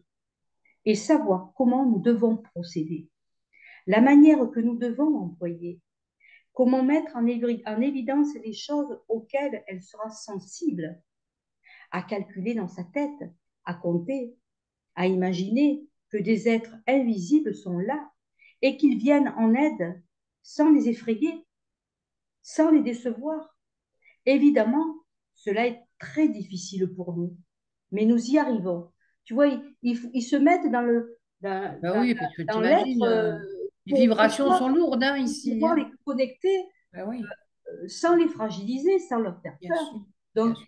et savoir comment nous devons procéder, la manière que nous devons employer. Comment mettre en évidence les choses auxquelles elle sera sensible, à calculer dans sa tête, à compter, à imaginer que des êtres invisibles sont là et qu'ils viennent en aide sans les effrayer, sans les décevoir. Évidemment, cela est très difficile pour nous, mais nous y arrivons. Tu vois, ils se mettent Ben oui, parce que dans tu l'être imagines, les pour vibrations pouvoir, sont lourdes hein, pour ici. pouvoir Hein. les connecter Ben oui, sans les fragiliser, sans leur faire bien peur. sûr, bien Donc, sûr.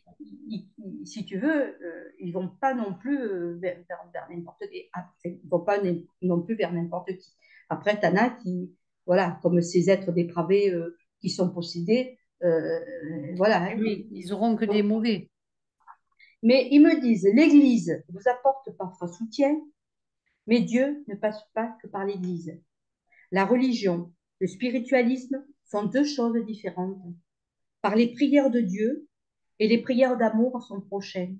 si tu veux, ils vont pas non plus vers n'importe qui. Ils vont pas non plus vers n'importe qui. Après, tu en as qui, voilà, comme ces êtres dépravés qui sont possédés, voilà. Et Hein. oui, ils auront que des mauvais. Mais ils me disent, l'Église vous apporte parfois soutien, mais Dieu ne passe pas que par l'Église. La religion, le spiritualisme sont deux choses différentes. Par les prières de Dieu et les prières d'amour à son prochain.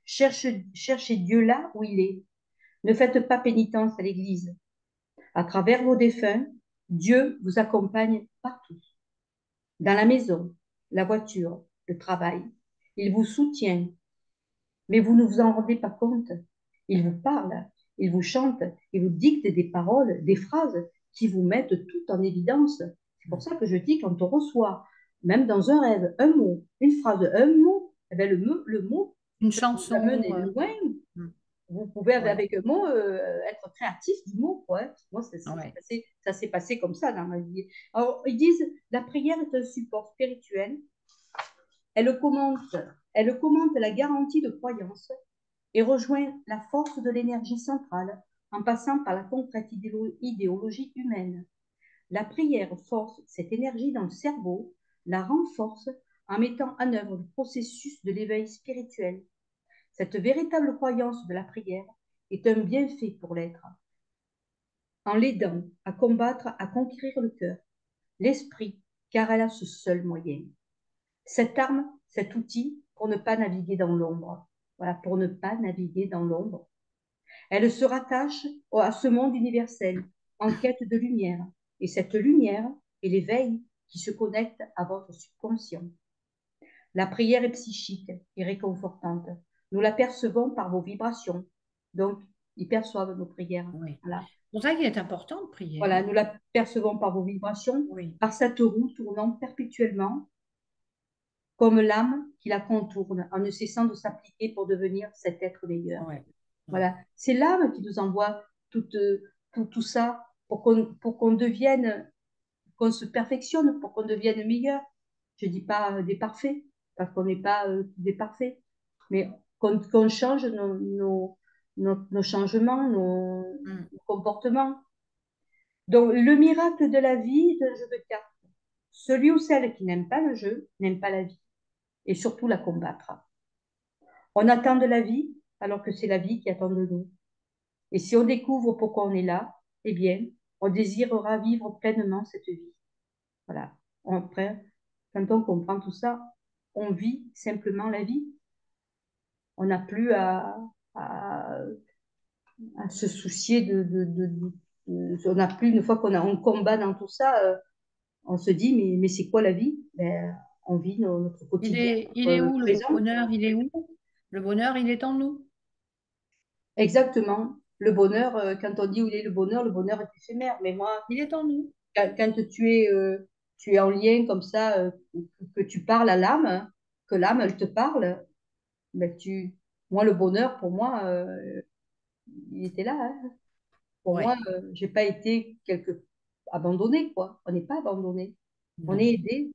Cherchez Dieu là où il est. Ne faites pas pénitence à l'Église. À travers vos défunts, Dieu vous accompagne partout. Dans la maison, la voiture, le travail. Il vous soutient, mais vous ne vous en rendez pas compte. Il vous parle, il vous chante, il vous dicte des paroles, des phrases qui vous mettent tout en évidence. C'est pour ça que je dis, quand on reçoit, même dans un rêve, un mot, une phrase, un mot, eh bien le mot Une peut vous amener chanson, loin. hmm, Vous pouvez, ouais, avec un mot, être créatif du mot. Ouais. Moi, ouais. ça s'est passé comme ça dans ma vie. Alors, ils disent, la prière est un support spirituel. Elle commente, elle commente la garantie de croyance et rejoint la force de l'énergie centrale en passant par la concrète idéologie humaine. La prière force cette énergie dans le cerveau, la renforce en mettant en œuvre le processus de l'éveil spirituel. Cette véritable croyance de la prière est un bienfait pour l'être, en l'aidant à combattre, à conquérir le cœur, l'esprit, car elle a ce seul moyen. Cette arme, cet outil pour ne pas naviguer dans l'ombre. Voilà, pour ne pas naviguer dans l'ombre. Elle se rattache à ce monde universel, en quête de lumière. Et cette lumière est l'éveil qui se connecte à votre subconscient. La prière est psychique et réconfortante. Nous la percevons par vos vibrations. Donc, Ils perçoivent nos prières. Oui. Voilà. C'est pour ça qu'il est important de prier. Hein. Voilà, nous la percevons par vos vibrations, Oui, par cette roue tournant perpétuellement, comme l'âme qui la contourne, en ne cessant de s'appliquer pour devenir cet être meilleur. oui, oui. Voilà, c'est l'âme qui nous envoie tout ça pour qu'on devienne, qu'on se perfectionne, pour qu'on devienne meilleur. Je ne dis pas des parfaits, parce qu'on n'est pas des parfaits, mais qu'on change nos changements, Mm. nos comportements. Donc, le miracle de la vie d'un jeu de cartes. Celui ou celle qui n'aime pas le jeu n'aime pas la vie, et surtout la combattre. On attend de la vie alors que c'est la vie qui attend de nous. Et si on découvre pourquoi on est là, eh bien, on désirera vivre pleinement cette vie. Voilà. Après, quand on comprend tout ça, on vit simplement la vie. On n'a plus à, à se soucier on n'a plus, une fois qu'on a un combat dans tout ça, on se dit, mais c'est quoi la vie? Ben, on vit notre quotidien, Il est notre où le présent. bonheur? Il est où? Le bonheur, il est en nous. Exactement. Le bonheur, quand on dit où il est le bonheur est éphémère. Mais moi, Il est en nous. quand tu es en lien comme ça, que tu parles à l'âme, hein, que l'âme, elle te parle, ben moi, le bonheur, pour moi, il était là. Hein. Pour moi, Ouais. j'ai pas été abandonné, quoi. On n'est pas abandonné. On Non. est aidé.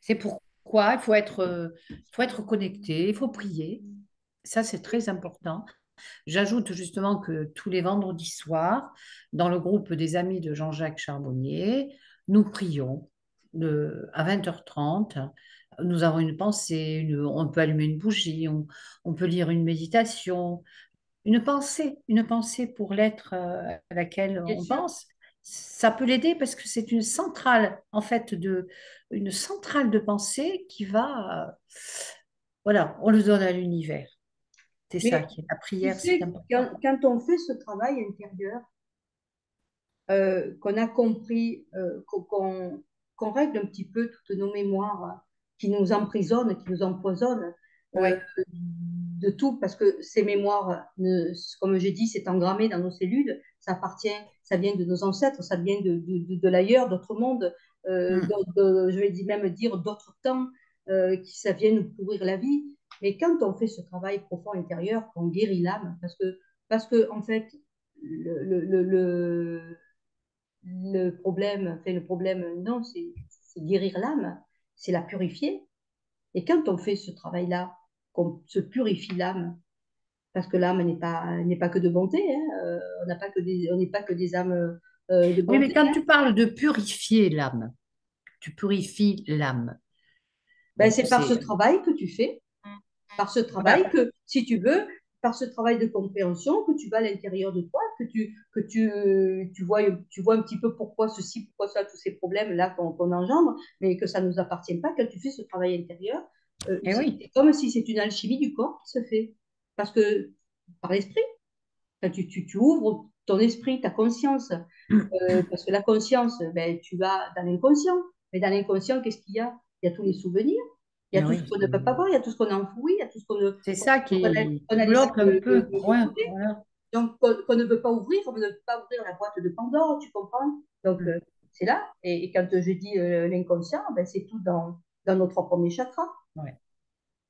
C'est pourquoi faut être connecté, il faut prier. Ça, c'est très important. J'ajoute justement que tous les vendredis soirs, dans le groupe des amis de Jean-Jacques Charbonnier, nous prions à 20h30. Nous avons une pensée, on peut allumer une bougie, on peut lire une méditation, une pensée pour l'être à laquelle Bien on sûr. pense. Ça peut l'aider parce que c'est une centrale, en fait, une centrale de pensée qui va, voilà, on le donne à l'univers. C'est ça Mais qui est la tu prière, c'est sais, important. quand on fait ce travail intérieur, qu'on a compris, qu'on règle un petit peu toutes nos mémoires qui nous emprisonnent, qui nous empoisonnent euh, Ouais. de tout, parce que ces mémoires, comme j'ai dit, c'est engrammé dans nos cellules, ça appartient, ça vient de nos ancêtres, ça vient de l'ailleurs, d'autres mondes, Mm. je vais même dire d'autres temps, ça vient nous pourrir la vie. Mais quand on fait ce travail profond intérieur, qu'on guérit l'âme, parce que en fait, le problème, non, c'est guérir l'âme, c'est la purifier. Et quand on fait ce travail-là, qu'on se purifie l'âme, parce que l'âme n'est pas que de bonté, hein, on n'est pas que des âmes de Oui, mais bonté. quand Hein. tu parles de purifier l'âme, tu purifies l'âme. Ben, Bon, c'est par ce c'est travail que tu fais, par ce travail voilà. que, si tu veux, par ce travail de compréhension, que tu vas à l'intérieur de toi, tu vois un petit peu pourquoi ceci, pourquoi ça, tous ces problèmes-là qu'on engendre, mais que ça ne nous appartient pas. Quand tu fais ce travail intérieur, Eh oui. c'est comme si c'est une alchimie du corps qui se fait. Parce que par l'esprit, quand tu ouvres ton esprit, ta conscience, parce que la conscience, ben, tu vas dans l'inconscient. Mais dans l'inconscient, qu'est-ce qu'il y a? Il y a tous les souvenirs, il y a Eh tout ce oui. qu'on ne peut pas voir, il y a tout ce qu'on a enfoui, il y a tout ce C'est ça qu'on qui a décidé bloque un peu. de Ouais, côté. voilà. Donc, qu'on ne veut pas ouvrir, on ne peut pas ouvrir la boîte de Pandore, tu comprends? Donc, Mm. c'est là. Et quand je dis l'inconscient, ben, c'est tout dans nos trois premiers chakras. Ouais.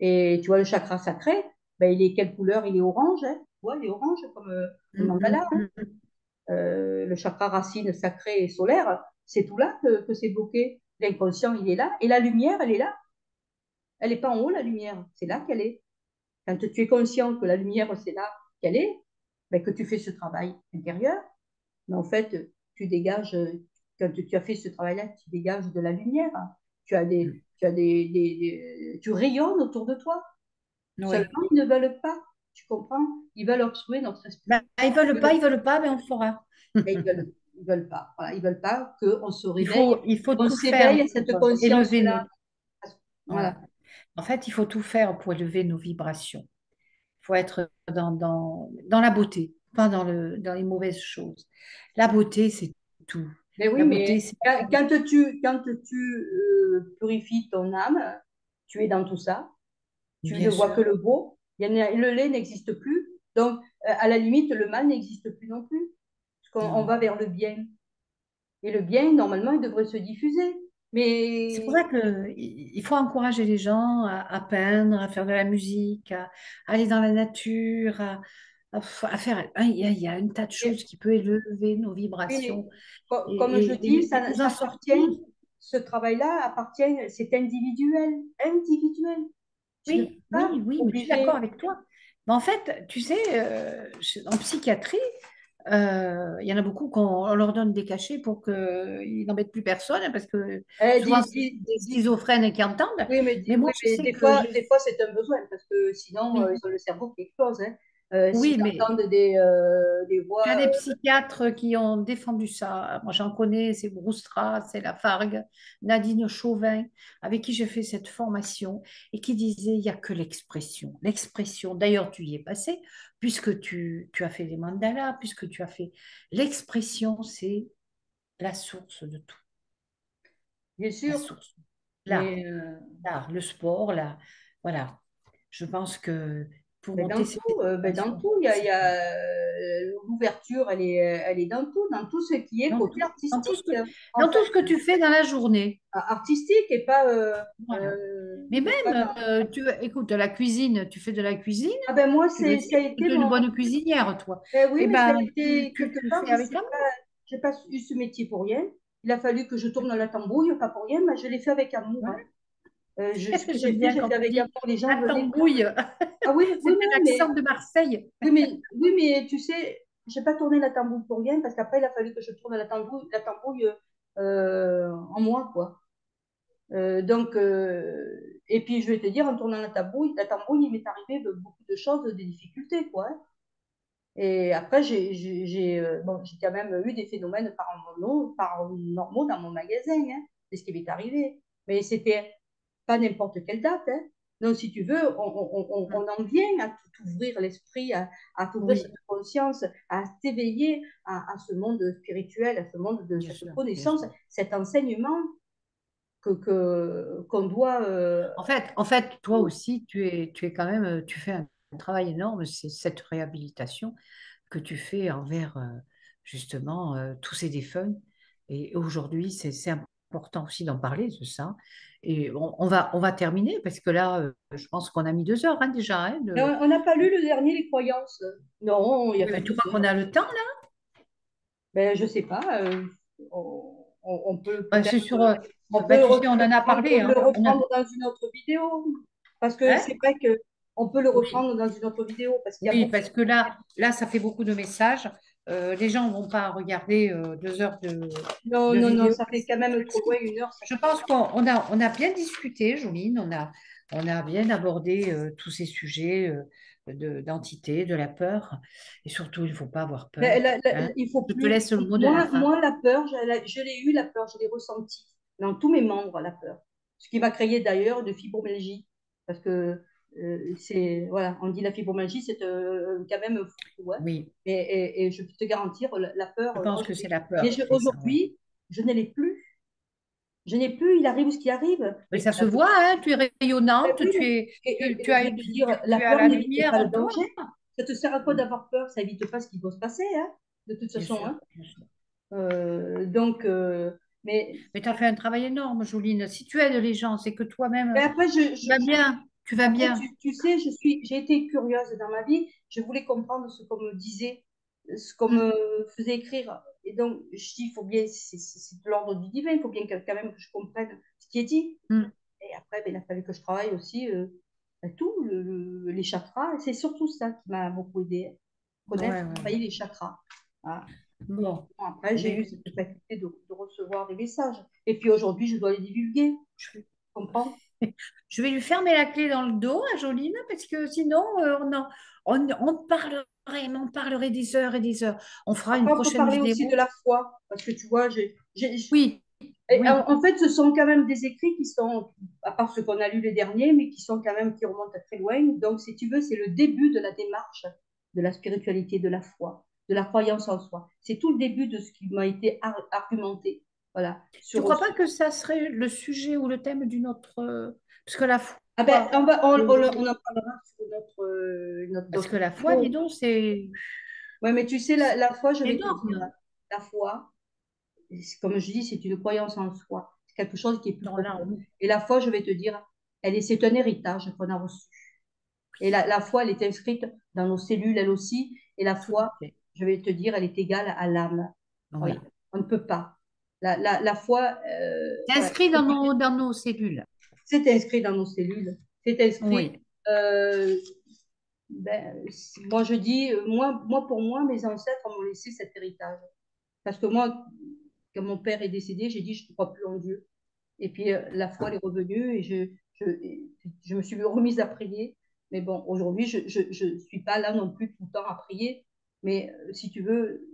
Et tu vois, le chakra sacré, ben, il est quelle couleur? Il est orange, hein? Tu vois, il est orange comme le Mm, mandala. mm, mm. Le chakra racine sacré et solaire, c'est tout là que c'est bloqué. L'inconscient, il est là. Et la lumière, elle est là. Elle n'est pas en haut, la lumière. C'est là qu'elle est. Quand tu es conscient que la lumière, c'est là qu'elle est, ben, que tu fais ce travail intérieur, mais en fait, tu dégages, quand tu as fait ce travail-là, tu dégages de la lumière. Mm. Tu rayonnes autour de toi. Seulement, Oui. ils ne veulent pas. Tu comprends? Ils veulent obstruer notre esprit. Ben, ils veulent pas, mais on le fera. Mais ils veulent pas. Voilà, ils veulent pas qu'on se réveille, Il faut qu'on tout faire s'éveille à cette pour élever conscience-là. nos. Voilà. Voilà. En fait, il faut tout faire pour élever nos vibrations. Il faut être dans la beauté, pas dans les mauvaises choses. La beauté, c'est tout. Mais La oui, beauté, mais c'est quand tu purifies ton âme, tu es dans tout ça. Tu ne bien vois que sûr. le beau. Le laid n'existe plus. Donc, à la limite, le mal n'existe plus non plus. Parce qu'on Non. va vers le bien. Et le bien, normalement, il devrait se diffuser. C'est Mais pour ça qu'il faut encourager les gens à peindre, à faire de la musique, à aller dans la nature, à faire. Il y a un tas de mais choses qui peuvent élever nos Oui, mais vibrations comme je dis, et nous en ça sortir. appartient, ce travail-là appartient, c'est individuel, individuel. Tu ne peux Oui, pas oui, oui, mais je suis d'accord obliger. avec toi. Mais en fait, tu sais, en psychiatrie, il y en a beaucoup qu'on leur donne des cachets pour qu'ils n'embêtent plus personne, hein, parce que Eh, souvent, c'est des schizophrènes qui entendent. Mais moi, oui, je mais sais que des fois c'est un besoin parce que sinon oui, ils ont le cerveau qui explose. Hein. S'ils oui, mais entendent des voix, tu as des psychiatres qui ont défendu ça. Moi, j'en connais, c'est Broustra, c'est Lafargue, Nadine Chauvin, avec qui j'ai fait cette formation et qui disait il n'y a que l'expression. L'expression, d'ailleurs, tu y es passé, puisque tu as fait des mandalas, puisque tu as fait. L'expression, c'est la source de tout, bien la sûr, source. L'art, mais l'art, le sport, voilà. Je pense que pour monter cette dans vibration, tout, c'est l'ouverture, elle est dans tout ce qui est dans côté tout, dans tout ce artistique. que, En dans fait, tout ce que tu fais dans la journée. artistique Voilà. Mais pas même, dans. écoute, la cuisine, tu fais de la cuisine, Ah ben moi, tu le sais, ça a tu été es une mon. bonne cuisinière, toi. Ben oui, Eh mais ça a ben, été tu quelque le part, fais avec amour. j'ai pas eu ce métier pour rien. Il a fallu que je tourne la tambouille, pas pour rien, mais je l'ai fait avec amour. Hein. Ouais. Ce que J'aime bien j'ai quand fait tu avec dis amour. Les gens la venaient. tambouille. Ah oui, oui, C'était non, mais l'accent de Marseille. oui, mais tu sais, j'ai pas tourné la tambouille pour rien parce qu'après il a fallu que je tourne la tambouille en moi, quoi. Et puis je vais te dire, en tournant la tambouille, il m'est arrivé beaucoup de choses, des difficultés, quoi. Hein. Et après, bon, j'ai quand même eu des phénomènes paranormaux dans mon magasin. Hein. C'est ce qui m'est arrivé. Mais c'était pas n'importe quelle date. Hein. Donc, si tu veux, on en vient à t'ouvrir l'esprit, à t'ouvrir cette Oui, conscience, à t'éveiller à ce monde spirituel, à ce monde de bien cette sûr, bien connaissance, sûr. cet enseignement qu'on doit. En fait, toi aussi, tu es quand même, tu fais un travail énorme, c'est cette réhabilitation que tu fais envers justement tous ces défunts. Et aujourd'hui, c'est important aussi d'en parler de ça. Et on va terminer parce que là, je pense qu'on a mis 2 heures hein, déjà. Hein, Mais on n'a pas lu le dernier, les croyances. Non, il a Oui, fait mais tu deux crois qu'on heures. a le temps là? Ben, je sais pas. On peut C'est peut-être, sur, on peut bah, tu sais, on en a parlé. le Hein. reprendre dans une autre vidéo. Parce que Hein? c'est vrai que on peut le Oui. reprendre dans une autre vidéo parce qu'il y a Oui, beaucoup. parce que là, ça fait beaucoup de messages. Les gens ne vont pas regarder 2 heures Non, de non, non, vidéo. ça fait quand même trop loin, une heure, ça Je fait pense qu'on a bien discuté, Joline, on a bien abordé tous ces sujets d'entité, de la peur. Et surtout, il ne faut pas avoir peur. Hein. Il faut Je te plus. laisse le mot de la fin. Moi, la peur, je l'ai eu, la peur, je l'ai ressentie dans tous mes membres, la peur. Ce qui m'a créé d'ailleurs de fibromyalgie. Parce que voilà, on dit la fibromyalgie, c'est quand même fou. Hein. Oui, Et je peux te garantir, la peur, je moi, pense je que c'est l'ai. la peur Mais qui fait ça. Ouais. aujourd'hui, je ne l'ai plus. Je n'ai plus, il arrive ce qui arrive. Mais ça se voit, hein, tu es rayonnante, Oui, tu es, tu, tu je as, vais te dire, la tu as peur la n'évite lumière pas le en toi. danger. Ça te sert à quoi d'avoir peur? Ça évite pas ce qui doit se passer, hein, de toute Bien façon. sûr, Hein. bien sûr. Donc, mais, Mais tu as fait un travail énorme, Joline. Si tu aides les gens, c'est que toi-même, mais après, tu vas bien. Tu vas après bien. tu sais, j'ai été curieuse dans ma vie. Je voulais comprendre ce qu'on me disait, ce qu'on Mm, me faisait écrire. Et donc, je dis, il faut bien, c'est de l'ordre du divin, il faut bien quand même que je comprenne ce qui est dit. mm. Et après, ben, il a fallu que je travaille aussi tout, les chakras. C'est surtout ça qui m'a beaucoup aidé, connaître, Ouais, ouais. travailler les chakras. Voilà. Bon. Bon, après, Eh bien, j'ai eu cette capacité de recevoir des messages. Et puis aujourd'hui, je dois les divulguer. Tu comprends? je vais lui fermer la clé dans le dos à Joline parce que sinon, on parlerait, mais on parlerait des heures et des heures. On fera une Après, on peut prochaine parler aussi de vidéo. la foi. Parce que tu vois, Oui, et oui. en fait, ce sont quand même des écrits qui sont, à part ceux qu'on a lus les derniers, mais qui sont quand même, qui remontent à très loin. Donc, si tu veux, c'est le début de la démarche de la spiritualité, de la foi, de la croyance en soi. C'est tout le début de ce qui m'a été argumenté. Voilà. Tu crois pas que ça serait le sujet ou le thème d'une autre... Parce que la foi, Ah ben, foi. on en parlera sur Parce notre que la foi, dis vidéo. donc, c'est Ouais, mais tu sais, la foi, je vais te dire, énorme la foi, comme je dis, c'est une croyance en soi. C'est quelque chose qui est plus dans profond. l'âme. Et la foi, je vais te dire, c'est un héritage qu'on a reçu. Et la foi, elle est inscrite dans nos cellules, elle aussi. Et la Tout à foi, fait. je vais te dire, elle est égale à l'âme. Voilà. Oui. On ne peut pas. La foi, C'est ouais, inscrit dans nos cellules. c'est inscrit dans nos cellules. C'est inscrit. Oui. euh, moi, je dis, pour moi, mes ancêtres m'ont laissé cet héritage. Parce que moi, quand mon père est décédé, j'ai dit, je ne crois plus en Dieu. Et puis, la foi elle est revenue et je me suis remise à prier. Mais bon, aujourd'hui, je ne suis pas là non plus tout le temps à prier. Mais si tu veux,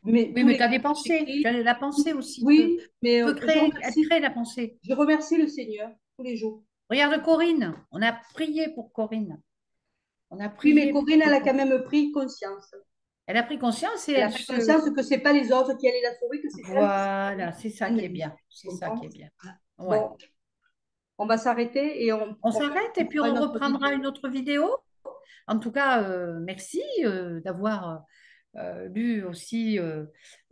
mais Oui, tous mais les tu as des jours, pensées. j'écris. La pensée aussi Oui, mais peut créer, elle crée la pensée. je remercie le Seigneur tous les jours. Regarde Corinne. On a prié pour Corinne. On a Oui, mais prié pour Corinne, elle a quand Corinne. même pris conscience. Elle a pris conscience et Elle a elle pris se. conscience que c'est pas les autres qui allaient la sauver, que c'est elle qui s'est Voilà, sauvée c'est ça qui est elle-même. bien. Tu C'est ça comprends? qui est bien. Ouais. Bon, on va s'arrêter et On s'arrête et on puis fera on une autre reprendra vidéo. une autre vidéo. En tout cas, merci d'avoir lu aussi,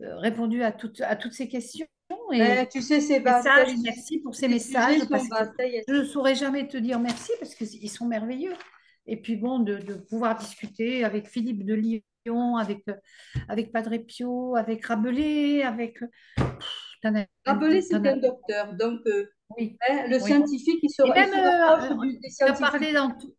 répondu à toutes ces questions Ben, et tu sais, c'est vaste. messages. Merci pour ces Les messages sujets sont parce que vastes. Hein. je ne saurais jamais te dire merci parce qu'ils sont merveilleux. Et puis bon, de pouvoir discuter avec Philippe de Lyon, avec Padre Pio, avec Rabelais, avec... Rabelais, t'en c'était as- un docteur. Donc, oui, hein, le oui. scientifique, Et il même, se rapproche des tu as scientifiques.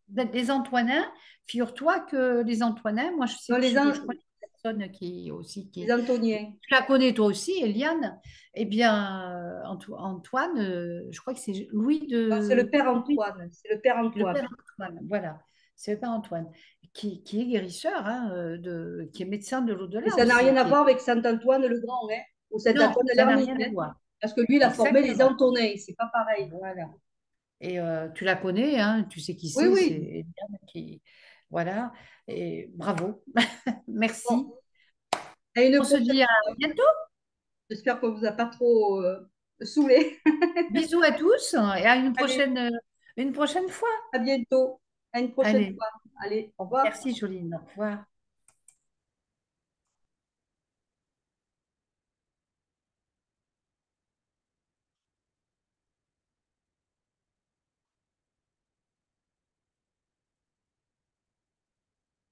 parlé des Antoinins. Figure-toi que les Antoinins, moi, Non, je connais une personne qui aussi, les Antoniens. tu la connais toi aussi, Eliane. Eh bien, Antoine, je crois que c'est Non, c'est le père Louis, Antoine. C'est le père le Antoine. père Antoine, voilà. C'est le père Antoine, qui est guérisseur, hein, qui est médecin de Et l'au-delà ça n'a aussi. rien à voir avec Saint-Antoine le Grand, hein, ou Non, Saint-Antoine de ça n'a l'Ermite. rien à Hein, voir. parce que lui, il a formé les Exactement. Antonins. C'est pas pareil. Voilà. Et tu la connais, hein, tu sais qui Oui, c'est oui. Eliane qui. Voilà. Et bravo. Bon, Merci. à une On se prochaine dit à fois. bientôt. J'espère qu'on vous a pas trop saoulé. Bisous à tous et à Allez, une prochaine fois. à bientôt. À une prochaine Allez, fois. Allez, au revoir. merci Joline. Au revoir.